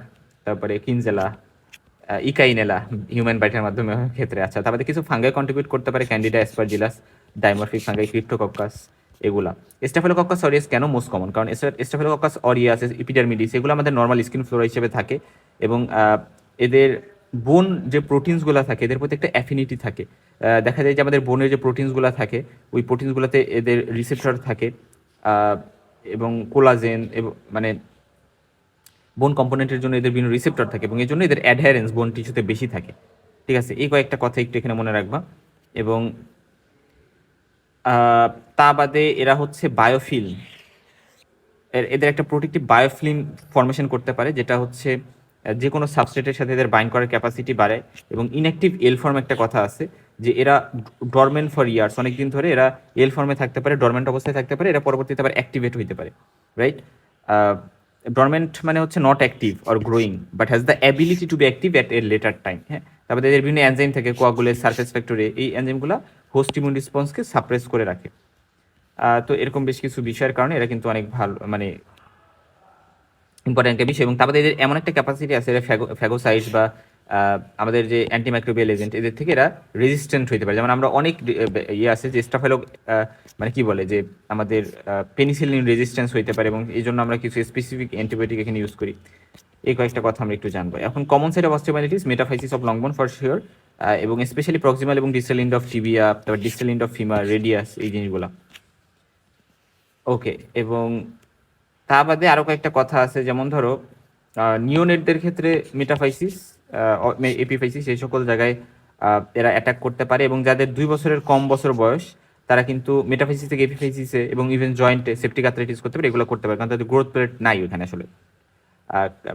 তারপরে কিনজেলা, ইকাইনেলা হিউম্যান বাইটের মাধ্যমে ক্ষেত্রে। আচ্ছা, তারপরে কিছু ফাঙ্গাই কন্ট্রিবিউট করতে পারে, ক্যান্ডিডা, অ্যাসপারজিলাস, ডাইমরফিক ফাঙ্গাই, ক্রিপ্টোকক্কাস, এগুলা। স্টেফিলোকক্কাস অরিয়াস কেন মোস্ট কমন? কারণ স্টেফিলোকক্কাস অরিয়াস, ইপিডার্মিডিস, এগুলো আমাদের নর্মাল স্কিন ফ্লোরা হিসেবে থাকে এবং এদের বোন যে প্রোটিনসগুলো থাকে এদের প্রতি একটা অ্যাফিনিটি থাকে। দেখা যায় যে আমাদের বোনের যে প্রোটিনসগুলো থাকে ওই প্রোটিনসগুলোতে এদের রিসেপ্টর থাকে এবং কোলাজেন এবং মানে বোন কম্পোনেন্টের জন্য এদের বিভিন্ন রিসেপ্টর থাকে এবং এই জন্য এদের অ্যাডহারেন্স বোন টিস্যুতে বেশি থাকে। ঠিক আছে, এই কয়েকটা কথা একটু এখানে মনে রাখবা। এবং তা বাদে এরা হচ্ছে বায়োফিল্ম, এদের একটা প্রোটেক্টিভ বায়োফিল্ম ফর্মেশন করতে পারে, যেটা হচ্ছে যে কোনো সাবস্ট্রেটের সাথে এদের বাইন্ড করার ক্যাপাসিটি বাড়ায়। এবং ইনঅ্যাক্টিভ এল ফর্ম একটা কথা আছে যে এরা ডরমেন্ট ফর ইয়ার্স, অনেকদিন ধরে এরা এল ফর্মে থাকতে পারে, ডরমেন্ট অবস্থায় থাকতে পারে, এরা পরবর্তীতে আবার অ্যাক্টিভেট হইতে পারে, রাইট? ডরমেন্ট মানে হচ্ছে not active or growing but has the ability to be active at a later time. হ্যাঁ, তারপরে এদের বিভিন্ন এনজাইম থাকে, কোয়াগুলেজ, সারফেস ফ্যাক্টরে, এই এনজাইমগুলো হোস্ট ইমিউন রেসপন্সকে সাপ্রেস করে রাখে। তো এরকম বেশ কিছু বিষয়ের কারণে এরা কিন্তু অনেক ভালো মানে ইম্পর্টেন্ট একটা বিষয়। এবং তারপরে এদের এমন একটা ক্যাপাসিটি আছে, এরা ফ্যাগোসাইটস বা আমাদের যে অ্যান্টিমাইক্রোবিয়াল এজেন্ট এদের থেকে এরা রেজিস্ট্যান্ট হইতে পারে। যেমন আমরা অনেক ইয়ে আছে যে স্টাফেলো মানে কি বলে যে আমাদের পেনিসিলিন রেজিস্ট্যান্স হইতে পারে এবং এই জন্য আমরা কিছু স্পেসিফিক অ্যান্টিবায়োটিক এখানে ইউজ করি। এই কয়েকটা কথা আমরা একটু জানবো এখন। Common site of osteomyelitis, metaphysis of long bone for sure, এবং স্পেশালি প্রক্সিমাল এবং ডিস্টাল এন্ড অফ টিবিয়া, তারপর distal end of femur, radius, এই জিনিসগুলো। ওকে, এবং তা বাদে আরও কয়েকটা কথা আছে, যেমন ধরো নিওনেটদের ক্ষেত্রে মেটাফাইসিস, এপিফাইসিস, এই সকল জায়গায় এরা অ্যাটাক করতে পারে। এবং যাদের 2 বছরের কম বছর বয়স তারা কিন্তু মেটাফাইসিস থেকে এপিফাইসিসে এবং ইভেন জয়েন্টে সেপ্টিক আর্থ্রাইটিস করতে পারে, এগুলো করতে পারে কারণ তাদের গ্রোথ প্লেট নাই ওখানে আসলে।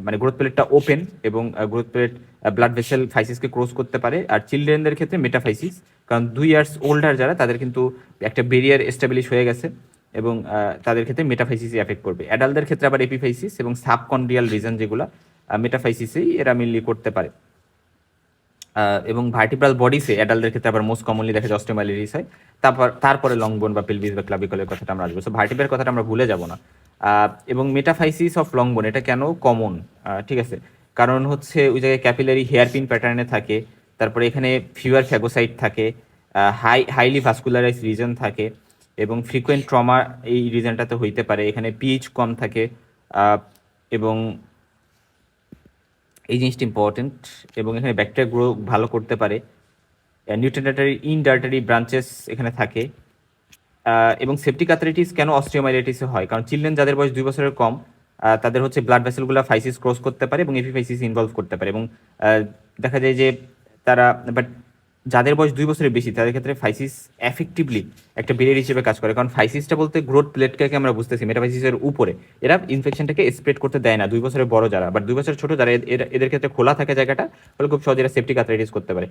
মানে গ্রোথ প্লেটটা ওপেন এবং গ্রোথ প্লেট ব্লাড ভেসেল ফাইসিসকে ক্রস করতে পারে। আর চিলড্রেনদের ক্ষেত্রে মেটাফাইসিস, কারণ 2 ইয়ার্স ওল্ডার যারা তাদের কিন্তু একটা ব্যারিয়ার এস্টাবলিশ হয়ে গেছে এবং তাদের ক্ষেত্রে মেটাফাইসিসই এফেক্ট করবে। অ্যাডাল্টদের ক্ষেত্রে আবার এপিফাইসিস এবং সাবকন্ডিয়াল রিজন যেগুলো মেটাফাইসিসেই এরা মেনলি করতে পারে। এবং ভার্টিব্রাল বডিসে অ্যাডাল্টদের ক্ষেত্রে আবার মোস্ট কমনলি দেখা যায় অস্টিওমাইলিটিস হয়। তারপরে লং বোন বা পেলভিস বা ক্লাভিকলের কথাটা আমরা আসবো। সো ভার্টিব্রার কথাটা আমরা ভুলে যাব না। এবং মেটাফাইসিস অফ লং বোন এটা কেন কমন? ঠিক আছে, কারণ হচ্ছে ওই জায়গায় ক্যাপিলারি হেয়ারপিন প্যাটার্নে থাকে, তারপরে এখানে ফিউয়ার ফ্যাগোসাইট থাকে, হাইলি ভাস্কুলারাইজ রিজন থাকে এবং ফ্রিকোয়েন্ট ট্রমা এই রিজনটাতে হইতে পারে। এখানে পিএইচ কম থাকে এবং এই জিনিসটা ইম্পর্টেন্ট। এবং এখানে ব্যাকটেরিয়া গ্রো ভালো করতে পারে। নিউট্রিয়েন্টারি ইনডার্টারি ব্রাঞ্চেস এখানে থাকে। এবং সেপ্টিক আর্থ্রাইটিস কেন অস্টিওমাইলাইটিসে হয়? কারণ চিলড্রেন যাদের বয়স 2 বছরের কম তাদের হচ্ছে ব্লাড ভেসেলগুলো ফাইসিস ক্রস করতে পারে এবং এপিফাইসিস ইনভলভ করতে পারে। এবং দেখা যায় যে তারা বাট যাদের বয়স 2 বছরের বেশি তাদের ক্ষেত্রে ফাইসিস এফেক্টিভলি একটা ব্যারিয়ার হিসেবে কাজ করে, কারণ ফাইসিসটা বলতে গ্রোথ প্লেটকে আমরা বুঝতেছি, মেটাফাইসিসের উপরে এরা ইনফেকশনটাকে স্প্রেড করতে দেয় না 2 বছরের বড় যারা। বাট 2 বছরের ছোট যারা এদের ক্ষেত্রে খোলা থাকে জায়গাটা, ফলে খুব সহজে এরা সেপ্টিক আর্থ্রাইটিস করতে পারে।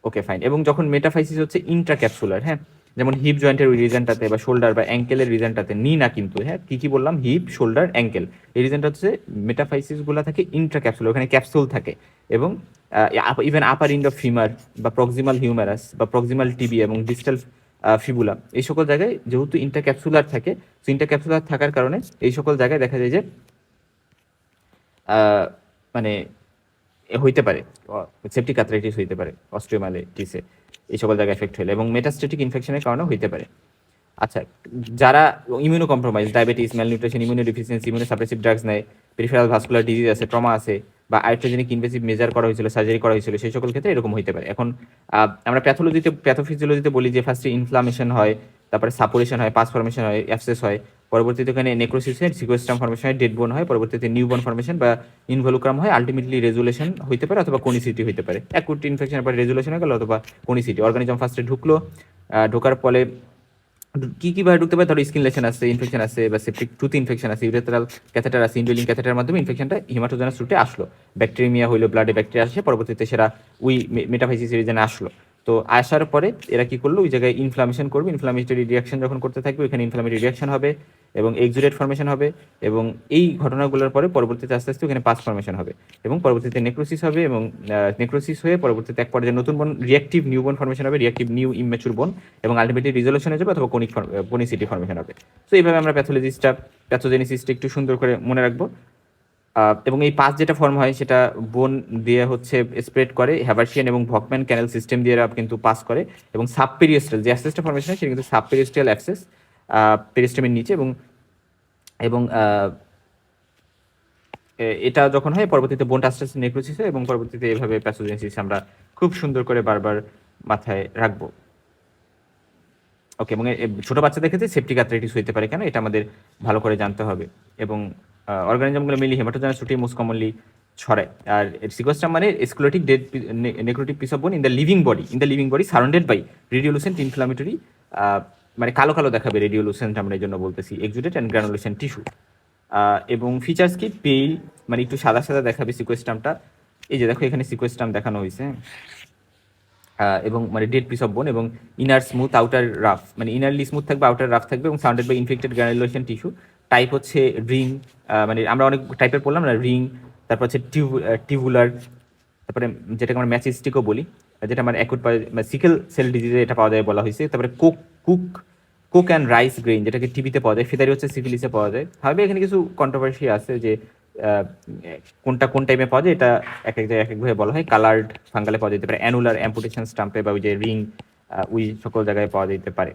Okay fine. এবং যখন মেটাফাইসিস হচ্ছে ইন্ট্রাক্যাপসুলার, হ্যাঁ, যেমন হিপ জয়েন্টের ওই রিজনটাতে বা শোল্ডার বা অ্যাঙ্কেলের রিজনটাতে, নি না কিন্তু, হ্যাঁ, কি বললাম, হিপ, শোল্ডার, অ্যাঙ্কেল, এই রিজনটা হচ্ছে মেটাফাইসিসগুলো থাকে ইন্ট্রাক্যাপসুলার, ওখানে ক্যাপসুল থাকে। এবং ইভেন আপার ইন্ড অফ ফিমার বা প্রক্সিমাল হিউমেরাস বা প্রক্সিমাল টিবি এবং ডিস্টাল ফিবুলা, এই সকল জায়গায় যেহেতু ইন্টারক্যাপসুলার থাকে, সো ইন্টারক্যাপসুলার থাকার কারণে এই সকল জায়গায় দেখা যায় যে মানে হইতে পারে সেপ্টিক আর্থ্রাইটিস হইতে পারে অস্টিওমাইলাইটিসে, এই সকল জায়গায় এফেক্ট হলে, এবং মেটাস্টেটিক ইনফেকশনের কারণে হইতে পারে। আচ্ছা, যারা immuno compromise, diabetes, malnutrition, immuno deficiency, immuno suppressive drugs নেয়, পেরিফেরাল ভাস্কুলার ডিজিজ আছে, ট্রমা আছে, বা আইট্রোজেনিক ইনভেসিভ মেজার করা হয়েছিল, সার্জারি করা হয়েছিল, সেই সকল ক্ষেত্রে এরকম হইতে পারে। এখন আমরা প্যাথোফিজিওলজিতে বলি যে ফার্স্টে ইনফ্লামেশন হয়, তারপরে সাপুরেশন হয়, পাস ফর্মেশন হয়, অ্যাবসেস হয়, পরবর্তীতে ওখানে নেক্রোসিস হয়, সিকোস্টাম ফর্মেশন হয়, ডেড বোন হয়, পরবর্তীতে নিউবর্ন ফর্মেশন বা ইনভলুক্রাম হয়, আলটিমেটলি রেজুলেশন হইতে পারে অথবা কোনিসিটি হইতে পারে। অ্যাকুট ইনফেকশনের পরে রেজুলেশন হয়ে গেল অথবা কোনিসিটি। অর্গানিজম ফার্স্টে ঢুকলো, ঢোকার ফলে ভাবে ঢুকতে পারে? ধরো স্কিন লেশন আছে, ইনফেকশন আছে, বা সেপ্টিক টুথ ইনফেকশন আছে, ইউরেথ্রাল ক্যাথেটার আছে, ইন্ডোলিং ক্যাথেটারের মাধ্যমে ইনফেকশনটা হিমাটোজেনাস রুটে আসলো, ব্যাকটেরিয়া হইলো, ব্লাডে ব্যাকটেরিয়া আসে, পরবর্তীতে সেটা ওই মেটাফাইসিস রিজনে আসলো। তো আসার পরে এরা কি করলো, ওই জায়গায় ইনফ্লামেশন করবে, ইনফ্লামেটরি রিয়াকশন যখন করতে থাকবে ওইখানে ইনফ্লামেটরি রিয়াকশন হবে এবং এক্সুডেট ফর্মেশন হবে, এবং এই ঘটনাগুলোর পরে পরবর্তীতে আস্তে আস্তে ওখানে পাস ফর্মেশন হবে এবং পরবর্তীতে নেক্রোসিস হবে, এবং নেক্রোসিস হয়ে পরবর্তীতে এক পর্যায়ে নতুন বোন, রিয়াক্টিভ নিউ বোন ফর্মেশন হবে, রিয়াক্টিভ নিউ ইম্যাচুর বোন, এবং আলটিমেটলি রিজলিউশন হয়ে যাবে অথবা কোনিসিটি ফর্মেশন হবে। তো এইভাবে আমরা প্যাথোজেনেসিসটা একটু সুন্দর করে মনে রাখবো। এবং এই পাস যেটা ফর্ম হয় সেটা বোন দিয়ে হচ্ছে স্প্রেড করে, হ্যাভার্সিয়ান এবং ভকম্যান ক্যানেল সিস্টেম দিয়ে এরা কিন্তু পাস করে, এবং সাবপেরিয়েস্টাল যে অ্যাক্সেসটা ফর্মেশন হয় সেটা কিন্তু সাবপেরিয়েস্টাল অ্যাক্সেস পেরিস্টেমের নিচে, এবং এবং এটা যখন হয় পরবর্তীতে বোন আস্তে আস্তে নেক্রোসিস হয়, এবং পরবর্তীতে এইভাবে প্যাথোজেনেসিস আমরা খুব সুন্দর করে বারবার মাথায় রাখবো। ওকে, এবং ছোট বাচ্চাদের ক্ষেত্রে সেপ্টিক আর্থ্রাইটিস হইতে পারে কেন, এটা আমাদের ভালো করে জানতে হবে। এবং অর্গানিজমগুলো মেনলি হেমাটোজেনাস রুটে মোস্ট কমনলি ছড়ায়। আর সিকোস্ট্রাম মানে sclerotic dead necrotic piece of bone in the living body surrounded by radiolucent inflammatory, মানে কালো কালো দেখাবে রেডিওলুসেন্ট, আমরা এই জন্য বলতেছি এক্সুডেট অ্যান্ড গ্রানুলেশন টিস্যু। এবং ফিচার্স কি, পেইল মানে একটু সাদা সাদা দেখাবে সিকোস্ট্রামটা, এই যে দেখো এখানে সিকোস্ট্রাম দেখানো হয়েছে, এবং মানে ডেড পিস অফ বোন, এবং ইনার স্মুথ আউটার রাফ, মানে ইনারলি স্মুথ থাকবে আউটার রাফ থাকবে, এবং surrounded by infected granulation tissue. Type হচ্ছে রিং, মানে আমরা অনেক টাইপের পড়লাম না, রিং, তারপর হচ্ছে টিউবুলার, তারপরে যেটাকে আমরা ম্যাচিস্টিকও বলি, যেটা আমার অ্যাকুট সিকেল সেল ডিজিজে এটা পাওয়া যায় বলা হয়েছে। তারপরে কোক অ্যান্ড রাইস গ্রেইন, যেটাকে টিবিতে পাওয়া যায়, ফিদারি হচ্ছে সিফিলিসে পাওয়া যায়। হবে এখানে কিছু কন্ট্রোভার্সি আছে যে কোনটা কোন টাইমে পাওয়া যায়, এটা এক এক জায়গায় এক একভাবে বলা হয়। কালার্ড ফাঙ্গালে পাওয়া যেতে পারে, অ্যানুলার অ্যাম্পুটেশন স্টাম্পে বা ওই যে রিং, ওই সকল জায়গায় পাওয়া যেতে পারে।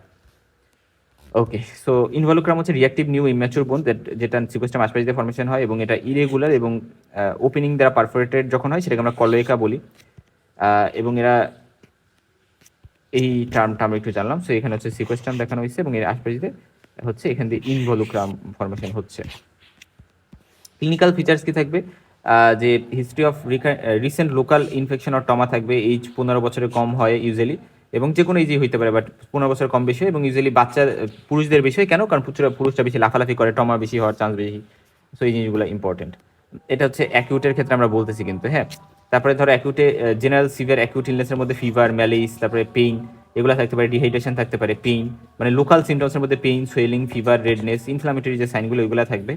ওকে, সো ইনভলুক্রাম হচ্ছে রিয়াক্টিভ নিউ ইম্যাচুর বোন, যেটা সিকোস্ট্রাম আশপাশে ফর্মেশন হয়, এবং এটা ইরেগুলার এবং ওপেনিং দ্বারা পারফোরেটেড যখন হয় সেটাকে আমরা কলোয়েকা বলি। এবং এরা এই টার্মটা আমরা একটু জানলাম। সো এখানে হচ্ছে সিকোস্ট্রাম দেখানো হয়েছে, এবং এর আশপাশে হচ্ছে এখান দিয়ে ইনভলুক্রাম ফর্মেশন হচ্ছে। ক্লিনিক্যাল ফিচার্স কি থাকবে, যে history of recent local infection or trauma থাকবে, এইজ 15 বছরের কম হয় ইউজুয়ালি, এবং যে কোনো এজই হইতে পারে, বাট 15 বছর কম বেশি হয়, এবং ইউজুয়ালি বাচ্চা পুরুষদের বেশি হয়। কেন? কারণ পুরুষটা বেশি লাফালাফি করে, টমা বেশি হওয়ার চান্স বেশি। সো এই জিনিসগুলো ইম্পর্টেন্ট। এটা হচ্ছে অ্যাকিউটের ক্ষেত্রে আমরা বলতেছি কিন্তু, হ্যাঁ। তারপরে ধরো অ্যাকিউটে জেনারেল সিভিয়ার অ্যাকিউট ইলনেসের মধ্যে ফিভার, ম্যালেইস, তারপরে পেইন, এগুলো থাকতে পারে, ডিহাইড্রেশন থাকতে পারে, পেইন মানে লোকাল সিমটমসের মধ্যে pain, swelling, fever, redness, inflammatory যে সাইনগুলো এগুলো থাকবে,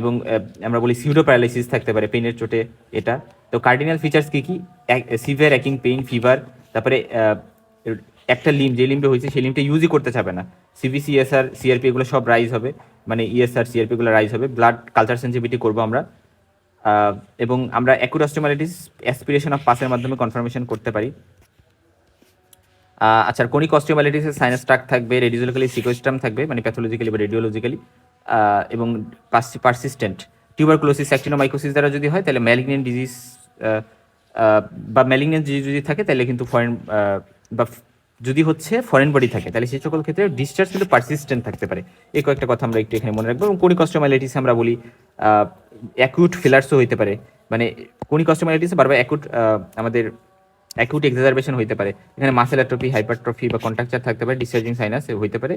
এবং আমরা বলি সিউডো প্যারালাইসিস থাকতে পারে পেইনের চোটে এটা। তো কার্ডিনাল ফিচার্স কি কি, সিভিয়ার অ্যাকিং পেইন, ফিভার, তারপরে একটা লিম্ব যে লিম্বে হয়েছে সেই লিম্বটা ইউজই করতে চাবে না, সিবিসি, ইএসআর, সিআরপি এগুলো সব রাইজ হবে, মানে ইএসআর সিআরপি এগুলো রাইজ হবে। ব্লাড কালচার সেন্সিটিভিটি করবো আমরা, এবং আমরা অ্যাকুট অস্টিওমাইলাইটিস অ্যাসপিরেশন অফ পাসের মাধ্যমে কনফার্মেশন করতে পারি। আচ্ছা, কোনিক অস্টিওমাইলাইটিসের সাইনাস ট্রাক থাকবে, রেডিওলজিক্যালি সিকোস্ট্রাম থাকবে, মানে প্যাথোলজিক্যালি বা রেডিওলজিক্যালি, এবং পারসিস্টেন্ট টিউবারকুলোসিস, অ্যাক্টিনোমাইকোসিস দ্বারা যদি হয় তাহলে ম্যালিগনেন্ট ডিজিজ, বা ম্যালিগনেন্ট ডিজিজ যদি থাকে তাহলে কিন্তু ফরেন, বা যদি হচ্ছে ফরেন বডি থাকে তাহলে সেই সকল ক্ষেত্রে ডিসচার্জ কিন্তু পারসিস্টেন্ট থাকতে পারে। এই কয়েকটা কথা আমরা একটু এখানে মনে রাখবো। এবং কোনিক অস্টিওমাইলাইটিস আমরা বলি অ্যাকুট ফিলার্সও হইতে পারে, মানে কোনিক অস্টিওমাইলাইটিস বারবার আমাদের অ্যাকুট এক্সাজারবেশন হইতে পারে। এখানে মাসেল অ্যাট্রফি, হাইপারট্রফি বা কন্ট্রাকচার থাকতে পারে, ডিসচার্জিং সাইনাস হইতে পারে,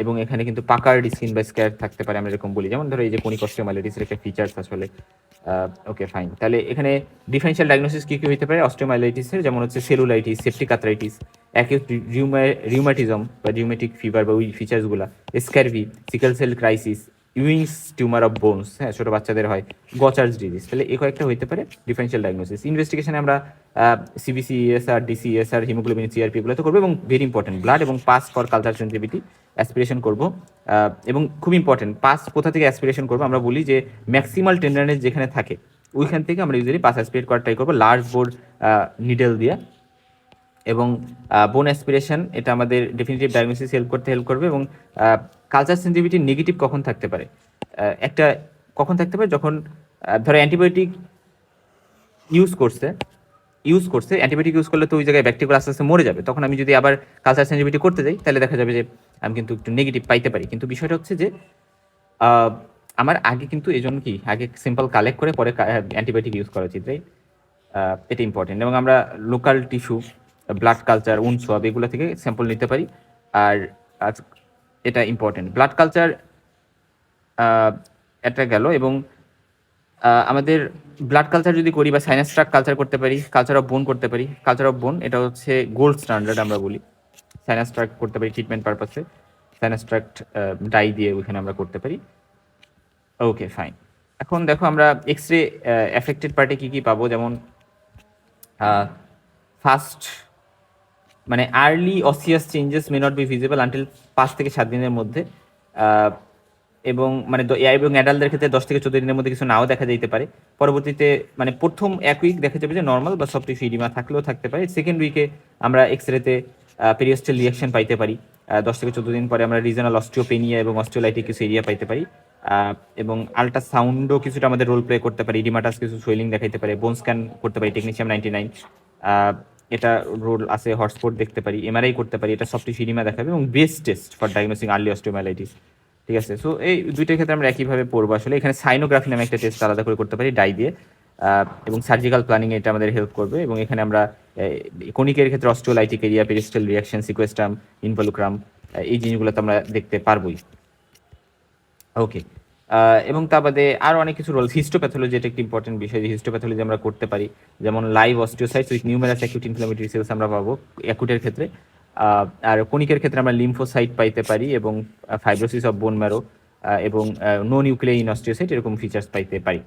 এবং এখানে কিন্তু পাকার্ড স্কিন বা স্ক্যার থাকতে পারে, আমরা এরকম বলি। যেমন ধরো এই যে কোনিক অস্টিওমাইলাইটিসের একটা ফিচার্স আসলে। ওকে, ফাইন। তাহলে এখানে ডিফারেন্সিয়াল ডায়াগনোসিস কী কী হইতে পারে অস্টিওমাইলাইটিসের, যেমন হচ্ছে cellulitis, septic arthritis, acute rheumatism বা রিউমেটিক ফিভার বা ওই ফিচার্সগুলো, scurvy, sickle cell crisis, Ewing's tumour of bones, হ্যাঁ ছোটো বাচ্চাদের হয়, গচার্স ডিজিজ। তাহলে এই কয়েকটা হইতে পারে ডিফারেন্সিয়াল ডায়াগনোসিস। ইনভেস্টিগেশনে আমরা CBC, ESR, DC, SR, haemoglobin, CRP এগুলো তো করবো, এবং ভেরি ইম্পর্টেন্ট ব্লাড এবং pus for culture sensitivity aspiration করবো। এবং খুব ইম্পর্টেন্ট, পাস কোথা থেকে অ্যাসপিরেশন করবো, আমরা বলি যে ম্যাক্সিমাল টেন্ডারনেস যেখানে থাকে ওইখান থেকে আমরা ইউজুয়ালি পাস অ্যাসপিরেট করার ট্রাই করবো লার্জ বোর্ড নিডেল দিয়ে। এবং বোন অ্যাসপিরেশন এটা আমাদের ডেফিনিটিভ ডায়াগনোসিস হেল্প করবে। এবং কালচার সেন্সিটিভিটি নেগেটিভ কখন থাকতে পারে, একটা কখন থাকতে পারে, যখন ধরো অ্যান্টিবায়োটিক ইউজ করছে, অ্যান্টিবায়োটিক ইউজ করলে তো ওই জায়গায় ব্যাকটেরিয়া আস্তে আস্তে মরে যাবে, তখন আমি যদি আবার কালচার সেন্সিটিভিটি করতে যাই তাহলে দেখা যাবে যে আমি কিন্তু একটু নেগেটিভ পাইতে পারি। কিন্তু বিষয়টা হচ্ছে যে আমার আগে কিন্তু এই জন্য কি আগে সিম্পল কালেক্ট করে পরে অ্যান্টিবায়োটিক ইউজ করা উচিত, রাইট? এটা ইম্পর্টেন্ট। এবং আমরা লোকাল টিস্যু, ব্লাড কালচার, উন সোয়াব এগুলো থেকে স্যাম্পল নিতে পারি। আর এটা ইম্পর্টেন্ট, ব্লাড কালচার এটা গেল। এবং আমাদের ব্লাড কালচার যদি করি বা সাইনাস ট্রাক কালচার করতে পারি, কালচার অফ বোন করতে পারি। কালচার অফ বোন এটা হচ্ছে গোল্ড স্ট্যান্ডার্ড আমরা বলি। সাইনাস ট্রাক করতে পারি ট্রিটমেন্ট পারপাসে, সাইনাস ট্রাক্ট ডাই দিয়ে ওইখানে আমরা করতে পারি। Okay fine. এখন দেখো আমরা এক্স রে এফেক্টেড পার্টে কী কী পাবো, যেমন ফার্স্ট মানে early osseous changes may not be visible until 5 থেকে 7 দিনের মধ্যে, এবং মানে এবং অ্যাডাল্টদের ক্ষেত্রে 10 থেকে 14 দিনের মধ্যে কিছু নাও দেখা যেতে পারে। পরবর্তীতে মানে প্রথম এক উইক দেখা যাবে যে নর্মাল বা সফট টিস্যু ইডিমা থাকলেও থাকতে পারে। সেকেন্ড উইকে আমরা এক্স রেতে পেরিওস্টাল রিয়াকশন পাইতে পারি। 10 থেকে 14 দিন পরে আমরা রিজনাল অস্টিওপেনিয়া এবং অস্টিওলাইটিক কিছু এরিয়া পাইতে পারি, এবং আল্ট্রাসাউন্ডও কিছুটা আমাদের রোল প্লে করতে পারি। ইডিমাটাস কিছু সোয়েলিং দেখাইতে পারে। বোন স্ক্যান করতে পারি টেকনিশিয়াম 99, এটা রোল আছে। হটস্পট দেখতে পারি, এমআরআই করতে পারি, এটা সফট টিস্যু ইডিমা দেখাবে, এবং best test for diagnosing early osteomyelitis. ঠিক আছে, সো এই দুইটার ক্ষেত্রে আমরা একইভাবে পড়বো। আসলে এখানে সাইনোগ্রাফি নামে একটা টেস্ট আলাদা করে করতে পারি ডাই দিয়ে, এবং সার্জিক্যাল প্ল্যানিং এটা আমাদের হেল্প করবে। এবং এখানে আমরা কনিকের ক্ষেত্রে অস্টিওলাইটিক এরিয়া, পেরিস্টাল রিয়াকশন, সিকোয়েস্টাম, ইনভলুক্রাম, এই জিনিসগুলো তো আমরা দেখতে পারবোই। ওকে, এবং তা বাদে আরও অনেক কিছু রোল। হিস্টোপ্যাথোলজি এটা একটি ইম্পর্টেন্ট বিষয়, যে হিস্টোপ্যাথোলজি আমরা করতে পারি, যেমন live osteocytes with numerous acute inflammatory cells আমরা পাবো অ্যাকুটের ক্ষেত্রে, আর কনিকের ক্ষেত্রে আমরা লিম্ফোসাইট পাইতে পারি, এবং ফাইব্রোসিস অফ বোন ম্যারো, এবং নো নিউক্লিয়ার অস্টিওসাইট এরকম ফিচার্স পাইতে পারি।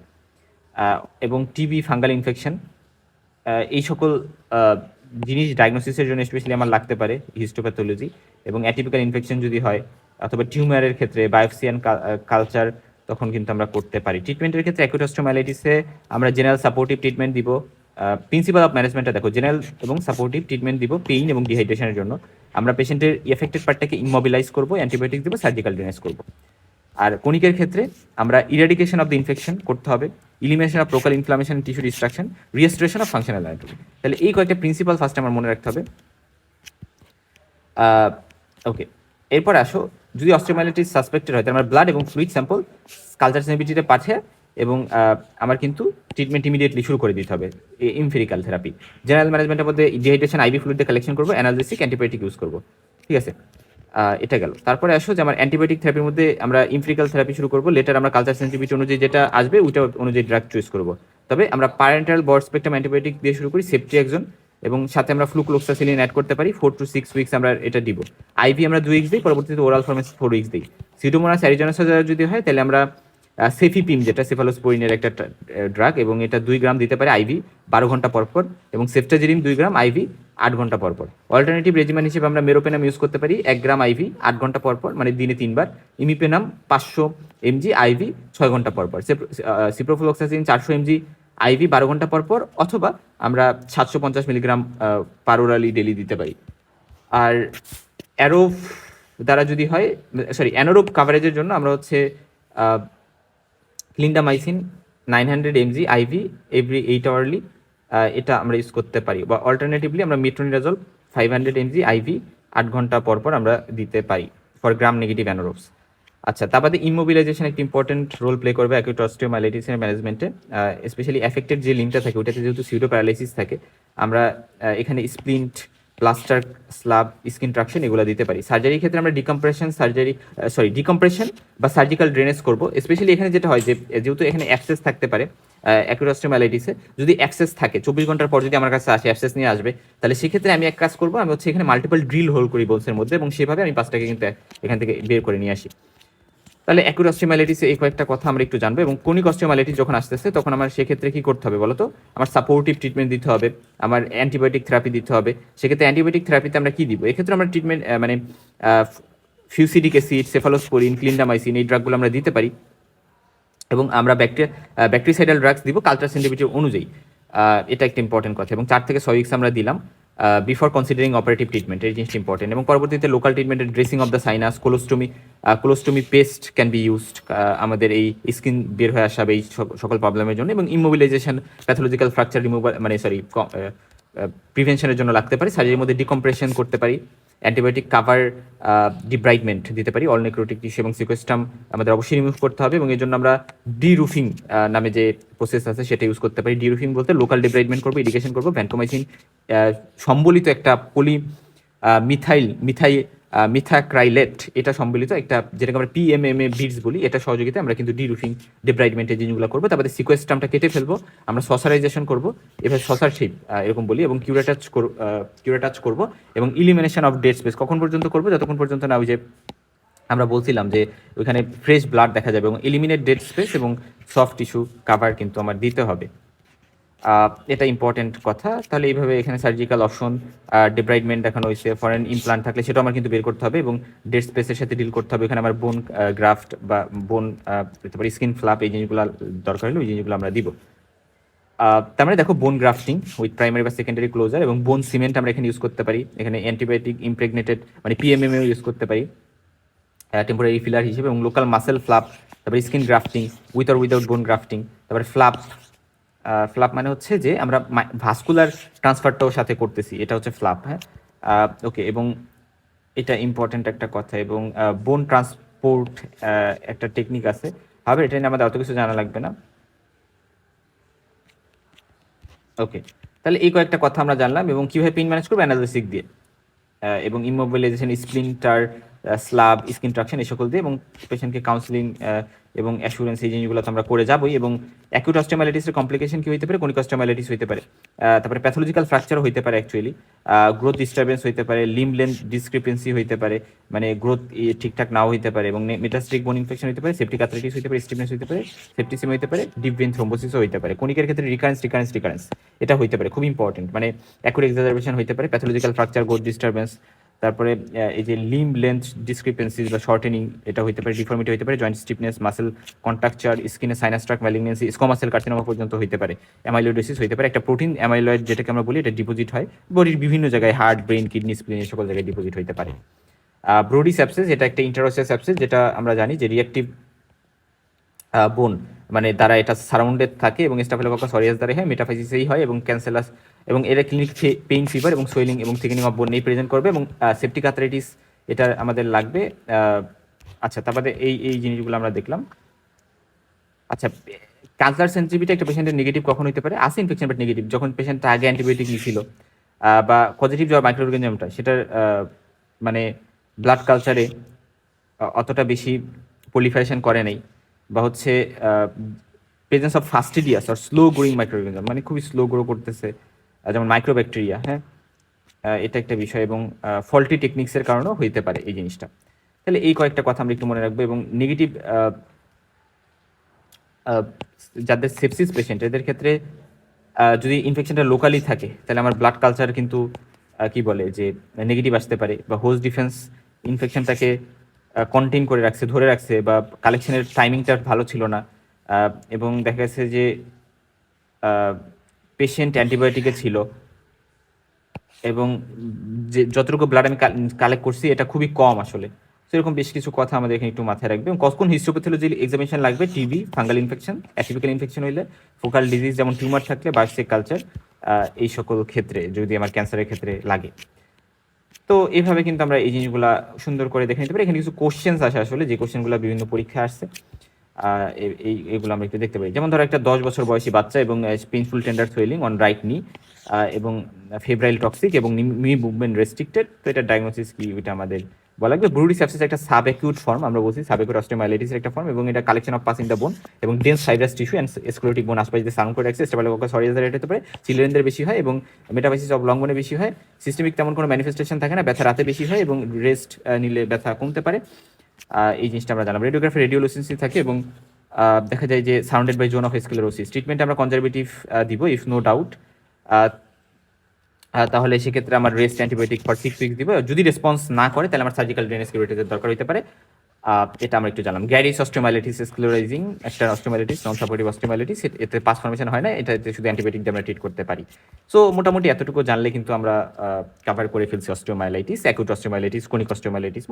এবং টিবি, ফাঙ্গাল ইনফেকশন, এই সকল জিনিস ডায়াগনোসিসের জন্য স্পেশালি আমার লাগতে পারে হিস্টোপ্যাথোলজি। এবং অ্যাটিপিক্যাল ইনফেকশন যদি হয় অথবা টিউমারের ক্ষেত্রে বায়োপসিয়ান কালচার তখন কিন্তু আমরা করতে পারি। ট্রিটমেন্টের ক্ষেত্রে অ্যাকুট অস্টিওমাইলাইটিসে আমরা জেনারেল সাপোর্টিভ ট্রিটমেন্ট দিব। প্রিন্সিপাল অফ ম্যানেজমেন্টটা দেখো, জেনারেল এবং সাপোর্টিভ ট্রিটমেন্ট দিব পেইন এবং ডিহাইড্রেশনের জন্য। আমরা পেশেন্টের এফেক্টেড পার্টটাকে ইমোবিলাইজ করবো, অ্যান্টিবায়োটিক দেবো, সার্জিক্যাল ড্রেনেজ করবো। আর কনিকের ক্ষেত্রে আমরা ইরাডিকেশন অফ দ্য ইনফেকশন করতে হবে, ইলিমিনেশন অফ প্রোকাল inflammation, tissue destruction, restoration of functional anatomy. তাহলে এই কয়েকটা প্রিন্সিপাল ফার্স্ট আমার মনে রাখতে হবে। ওকে, এরপর আসো, যদি অস্টিওমাইলাইটিস সাসপেক্টেড হয় তাহলে আমরা ব্লাড এবং ফ্লুইড স্যাম্পল কালচার সেন্সিটিভিটিতে পাঠিয়ে, এবং আমার কিন্তু ট্রিটমেন্ট ইমিডিয়েটলি শুরু করে দিতে হবে। এমফিরিক্যাল থেরাপি, জেনারেল ম্যানেজমেন্টের মধ্যে ডিহাইড্রেশন আইভি ফ্লুইড দিয়ে কালেকশন করবো, অ্যানালজেসিক অ্যান্টিবায়োটিক ইউজ করবো। ঠিক আছে, এটা গেল। তারপরে আসো যে আমার অ্যান্টিবায়োটিক থেরাপির মধ্যে আমরা ইমফিরিক্যাল থেরাপি শুরু করবো। লেটার আমরা কালচার সেন্সিটিভিটি অনুযায়ী যেটা আসবে ওইটা অনুযায়ী ড্রাগ চুজ করবো। তবে আমরা প্যারেন্টাল ব্রড স্পেকট্রাম অ্যান্টিবায়োটিক দিয়ে শুরু করি, সেফট্রিয়াক্সন, এবং সাথে আমরা ফ্লুক্লোক্সাসিলিন অ্যাড করতে পারি। 4 to 6 উইকস আমরা এটা দিব। আইভি আমরা 2 উইকস দিই, পরবর্তীতে ওরাল ফর্মে 4 উইকস দিই। সিউডোমোনাস অ্যারিজোনাস যদি হয় তাহলে আমরা সেফিপিম, যেটা সেফালোস্পোরিনের একটা ড্রাগ, এবং এটা 2 গ্রাম দিতে পারে আইভি 12 ঘন্টা পরপর, এবং সেফটাজিরিম 2 গ্রাম আইভি 8 ঘন্টা পরপর। অল্টারনেটিভ রেজিমেন্ট হিসেবে আমরা মেরোপেনাম ইউজ করতে পারি 1 গ্রাম আইভি 8 ঘন্টা পরপর, মানে দিনে 3 বার। ইমিপেনাম 500 mg আইভি 6 ঘন্টা পরপর। সিপ্রোফ্লক্সাসিন 400 mg আইভি 12 ঘন্টা পরপর, অথবা আমরা 750 মিলিগ্রাম পারোরালি ডেলি দিতে পারি। আর অ্যারোভ দ্বারা যদি হয়, অ্যানোরোব কাভারেজের জন্য আমরা হচ্ছে clindamycin 900 mg IV every 8 hourly, এটা আমরা ইউজ করতে পারি। বা অল্টারনেটিভলি আমরা মেট্রোনিডাজল 500 mg আইভি 8 ঘন্টা পরপর আমরা দিতে পারি ফর গ্রাম নেগেটিভ অ্যানোরোবস। আচ্ছা, তার বাদে ইমোবিলাইজেশন একটি ইম্পর্টেন্ট রোল প্লে করবে অ্যাকিউট অস্টিওমাইলাইটিসের ম্যানেজমেন্টে। স্পেশালি এফেক্টেড যে লিম্ফটা থাকে ওটাতে যেহেতু সিউডো প্যারালাইসিস থাকে, আমরা এখানে splint, plaster, slab, skin traction এগুলো দিতে পারি। সার্জারির ক্ষেত্রে আমরা ডিকম্প্রেশন বা সার্জিক্যাল ড্রেনেজ করবো। স্পেশালি এখানে যেটা হয় যে যেহেতু এখানে অ্যাক্সেস থাকতে পারে অ্যাকিউট অস্টিওমাইলাইটিসে, যদি অ্যাক্সেস থাকে 24 ঘন্টার পর যদি আমার কাছে আসে অ্যাক্সেস নিয়ে আসবে, তাহলে সেক্ষেত্রে আমি এক কাজ করবো, আমি হচ্ছে এখানে মাল্টিপল ড্রিল হোল করি বোনসের মধ্যে, এবং সেভাবে আমি পাঁচটাকে কিন্তু এখান থেকে বের করে নিয়ে আসি। তাহলে অ্যাকিউট অস্টিওমাইলাইটিসে এই কয়েকটা কথা আমরা একটু জানবো। এবং ক্রনিক অস্টিওমাইলাইটিস যখন আসতেছে তখন আমার সেক্ষেত্রে কি করতে হবে বলতো, আমার সাপোর্টিভ ট্রিটমেন্ট দিতে হবে, আমার অ্যান্টিবায়োটিক থেরাপি দিতে হবে। সেক্ষেত্রে অ্যান্টিবায়োটিক থেরাপিতে আমরা কি দিব, এক্ষেত্রে আমরা ট্রিটমেন্ট মানে ফিউসিডিক অ্যাসিড, সেফালোস্পোরিন, ক্লিন্ডামাইসিন এই ড্রাগগুলো আমরা দিতে পারি, এবং আমরা ব্যাকটেরিসাইডাল ড্রাগস দিব কালচার সেন্সিটিভিটি অনুযায়ী। এটা একটা ইম্পর্টেন্ট কথা। এবং 4 থেকে 6 উইকস আমরা দিলাম বিফোর কনসিডারিং অপারেটিভ ট্রিটমেন্ট, এই জিনিসটা ইম্পর্টেন্ট। এবং পরবর্তীতে লোকাল ট্রিটমেন্টের dressing of the sinus, colostomy paste can be used আমাদের এই স্কিন বের হয়ে আসা এই সকল প্রবলেমের জন্য। এবং ইমোবিলাইজেশন, প্যাথোলজিক্যাল ফ্র্যাকচার রিমুভাল প্রিভেনশনের জন্য লাগতে পারে। সার্জারির মধ্যে ডিকম্প্রেশন করতে পারি, অ্যান্টিবায়োটিক কাভার ডিব্রাইটমেন্ট দিতে পারি, অল নেক্রোটিক টিস্যু এবং সিকোয়েস্টাম আমাদের অবশ্যই রিমুভ করতে হবে। এবং এর জন্য আমরা ডিরুফিং নামে যে প্রসেস আছে সেটা ইউজ করতে পারি। ডিরুফিং বলতে লোকাল ডিব্রাইটমেন্ট করবো, ইরিগেশন করবো, ভ্যানকোমাইসিন সম্বলিত একটা মিথাই মিথাক্রাইলেট এটা সম্বলিত একটা, যেটাকে আমরা পিএমএমএ বিডস বলি, এটা সহযোগিতায় আমরা কিন্তু ডিরুফিং ডেব্রাইডমেন্টের জিনিসগুলো করবো। তারপরে সিকোয়েস্ট্রামটা কেটে ফেলবো, আমরা সসারাইজেশন করবো, এভাবে সসার শেপ এরকম বলি, এবং কিউরেটাচ করবো, এবং ইলিমিনেশন অফ ডেড স্পেস কখন পর্যন্ত করবো, যতক্ষণ পর্যন্ত না ওই যে আমরা বলছিলাম যে ওইখানে ফ্রেশ ব্লাড দেখা যাবে, এবং এলিমিনেট ডেড স্পেস এবং সফট টিস্যু কাভার কিন্তু আমার দিতে হবে। এটা ইম্পর্টেন্ট কথা। তাহলে এইভাবে এখানে সার্জিক্যাল অপশন, ডেব্রাইডমেন্ট দেখানো হয়েছে, ফরেন ইমপ্লান্ট থাকলে সেটাও আমার কিন্তু বের করতে হবে, এবং ডেড স্পেসের সাথে ডিল করতে হবে। এখানে আমার বোন গ্রাফট বা বোন তারপরে স্কিন ফ্লাপ এই জিনিসগুলো দরকার হলে ওই জিনিসগুলো আমরা দিব। তার মানে দেখো, বোন গ্রাফটিং উইথ প্রাইমারি বা সেকেন্ডারি ক্লোজার, এবং বোন সিমেন্ট আমরা এখানে ইউজ করতে পারি। এখানে অ্যান্টিবায়োটিক ইমপ্রেগনেটেড মানে পিএমএমএও ইউজ করতে পারি টেম্পোরারি ফিলার হিসেবে, এবং লোকাল মাসেল ফ্লাপ, তারপরে skin grafting with or without বোন গ্রাফটিং, তারপরে ফ্লাপ মানে হচ্ছে যে আমরা ভাস্কুলার ট্রান্সফারটাও সাথে করতেছি, এটা হচ্ছে ফ্লাপ। হ্যাঁ, ওকে, এবং এটা ইম্পর্টেন্ট একটা কথা। এবং বোন ট্রান্সপোর্ট একটা টেকনিক আছে, হবে এটা নিয়ে আমাদের অত কিছু জানা লাগবে না। ওকে, তাহলে এই কয়েকটা কথা আমরা জানলাম, এবং কীভাবে পেইন ম্যানেজ করবো অ্যানালিসিস দিয়ে, এবং immobilisation, splinter, slab, skin traction এই সকল দিয়ে, এবং পেশেন্টকে কাউন্সিলিং এবং অ্যাসুরেন্স এই জিনিসগুলো তো আমরা করে যাবোই। এবং অ্যাকিউট অস্টিওমাইলাইটিসের কমপ্লিকেশন কি হতে পারে, কোনিক অস্টিওমাইলাইটিস হতে পারে, তারপরে প্যাথোলজিক্যাল ফ্র্যাকচারও হতে পারে, অ্যাকচুয়ালি গ্রোথ ডিস্টারবেন্স হতে পারে, লিম লেন্থ ডিসক্রিপেন্সি হতে পারে, মানে গ্রোথ ঠিকঠাক নাও হতে পারে, এবং মেটাস্টিক বোন ইনফেকশন হতে পারে, সেপ্টিক আর্থ্রাইটিস হতে পারে, স্টিফনেস হতে পারে, সেপ্টিসিম হতে পারে, ডিপ ভেন থ্রোম্বোসিসও হতে পারে। কোনিকের ক্ষেত্রে রিকারেন্স এটা হতে পারে, খুব ইম্পর্টেন্ট, মানে অ্যাকুট এক্সাজারবেশন হতে পারে, প্যাথোলজিক্যাল ফ্র্যাকচার, গ্রোথ ডিস্টারবেন্স, তারপরে এই যে লিম লেন্থ ডিসক্রিপেন্সিস বা শর্টেনিং এটা হতে পারে, ডিফর্মিটি হতে পারে, জয়েন্ট স্টিফনেস, মাসেল কন্ট্রাকচার, স্কিনে সাইনাস ট্র্যাক্ট ম্যালিগনেন্সি, স্কোমাসেল কার্সিনোমা পর্যন্ত হতে পারে, অ্যামাইলোইডোসিস হতে পারে। একটা প্রোটিন অ্যামাইলয়েড যেটাকে আমরা বলি, এটা ডিপোজিট হয় বডির বিভিন্ন জায়গায়, হার্ট, ব্রেন, কিডনি, স্প্লিন এই সকল জায়গায় ডিপোজিট হতে পারে। ব্রোডি সেপসিস এটা একটা ইন্টারোসিয়াস সেপসিস, যেটা আমরা জানি যে রিঅ্যাক্টিভ বোন মানে দ্বারা এটা সারাউন্ডেড থাকে, এবং স্টাফিলোককাস অরিয়াস দ্বারা হয়, মেটাফাইসিসেই হয়, এবং ক্যান্সেলাস, এবং এরা ক্লিনিক পেইন ফিভার এবং সোয়েলিং এবং থিকেনিং অফ বোন নেই প্রেজেন্ট করবে, এবং সেপ্টিক আর্থ্রাইটিস এটা আমাদের লাগবে। আচ্ছা, তারপরে এই জিনিসগুলো আমরা দেখলাম। আচ্ছা, কালচার সেন্সিটিভিটি একটা পেশেন্টের নেগেটিভ কখন হতে পারে, আসে ইনফেকশন বাট নেগেটিভ, যখন পেশেন্টটা আগে অ্যান্টিবায়োটিক নিয়েছিল, বা পজিটিভ যে মাইক্রোঅর্গানিজমটা সেটার মানে ব্লাড কালচারে অতটা বেশি পলিফারেশন করে নাই, বা হচ্ছে প্রেজেন্স অফ ফাস্টিডিয়াস আর স্লো গ্রোয়িং মাইক্রোঅর্গানিজম, মানে খুবই স্লো গ্রো করতেছে, যেমন মাইক্রোব্যাকটেরিয়া। হ্যাঁ, এটা একটা বিষয়, এবং ফল্টি টেকনিক্সের কারণেও হইতে পারে এই জিনিসটা। তাহলে এই কয়েকটা কথা আমরা একটু মনে রাখবো। এবং নেগেটিভ যাদের সেপসিস পেশেন্ট এদের ক্ষেত্রে যদি ইনফেকশনটা লোকালি থাকে, তাহলে আমার ব্লাড কালচার কিন্তু কি বলে যে নেগেটিভ আসতে পারে, বা হোস্ট ডিফেন্স ইনফেকশনটাকে কন্টেইন করে রাখছে, ধরে রাখছে, বা কালেকশনের টাইমিংটা ভালো ছিল না, এবং দেখা গেছে যে পেশেন্ট অ্যান্টিবায়োটিকে ছিল, এবং যে যতটুকু ব্লাড আমি কালেক্ট করছি এটা খুবই কম আসলে। তো এরকম বেশ কিছু কথা আমাদের এখানে একটু মাথায় রাখবে। এবং কখন হিস্টোপ্যাথোলজি এক্সামিনেশন লাগবে, TB, fungal infection, atypical infection হইলে, ফোকাল ডিজিজ যেমন টিউমার থাকলে, বায়োপসি কালচার, এই সকল ক্ষেত্রে যদি আমার ক্যান্সারের ক্ষেত্রে লাগে। তো এইভাবে কিন্তু আমরা এই জিনিসগুলা সুন্দর করে দেখে নিতে পারি। এখানে কিছু কোশ্চেন্স আসে আসলে, যে কোশ্চেনগুলো বিভিন্ন পরীক্ষায় আসছে, এইগুলো আমরা একটু দেখতে পারি। যেমন ধরো একটা 10 বছর বয়সী বাচ্চা, এবং painful tender swelling on right নি, এবং ফেব্রাইল টক্সিক, এবং নি মুভমেন্ট রেস্ট্রিক্টেড। তো এটা ডায়াগনোসিস কি ওইটা আমাদের বলা লাগবে। ব্রুডি সেপসিস একটা সাব অ্যাকিউট ফর্ম, আমরা বলছি সাব অ্যাকিউট অস্টিওমাইলাইটিসের একটা ফর্ম, এবং এটা collection of pus in the bone এবং dense fibrous tissue and sclerotic bone আশপাশে যে সাউন্ড করে রাখছে, স্টেফিলোককাস অরিয়াস দ্বারা হতে পারে। চিলড্রেনদের বেশি হয়, এবং মেটাফাইসিস অফ লং বোনে বেশি হয়। সিস্টেমিক তেমন কোনো ম্যানিফেস্টেশন থাকে না, ব্যথা রাতে বেশি হয়, এবং রেস্ট নিলে ব্যথা কমতে পারে। এই জিনিসটা আমরা জানলাম। রেডিওগ্রাফি রেডিওলোসেন্সি থাকে, এবং দেখা যায় যে surrounded by zone of sclerosis. ট্রিটমেন্টে আমরা কনজারভেটিভ দিব ইফ নো ডাউট, তাহলে সেক্ষেত্রে আমার রেস্ট অ্যান্টিবায়োটিক ফর 6 উইকস দিব। যদি রেসপন্স না করে তাহলে আমার সার্জিক্যাল ড্রেনেজ কিউরেটিসের দরকার হতে পারে। এটা আমরা একটু জানলাম। গ্যারিস অস্টিওমাইলাইটিস, স্ক্লেরাইজিং একটা অস্টিওমাইলাইটিস, নন সাপোর্টিভ অস্টিওমাইলাইটিস, এতে পাস ফর্মেশন হয় না, এটাতে শুধু অ্যান্টিবায়োটিক দিয়ে আমরা ট্রিট করতে পারি। সো মোটামুটি এতটুকু জানলে কিন্তু আমরা কভার করে ফেলছি osteomyelitis, acute osteomyelitis, chronic osteomyelitis.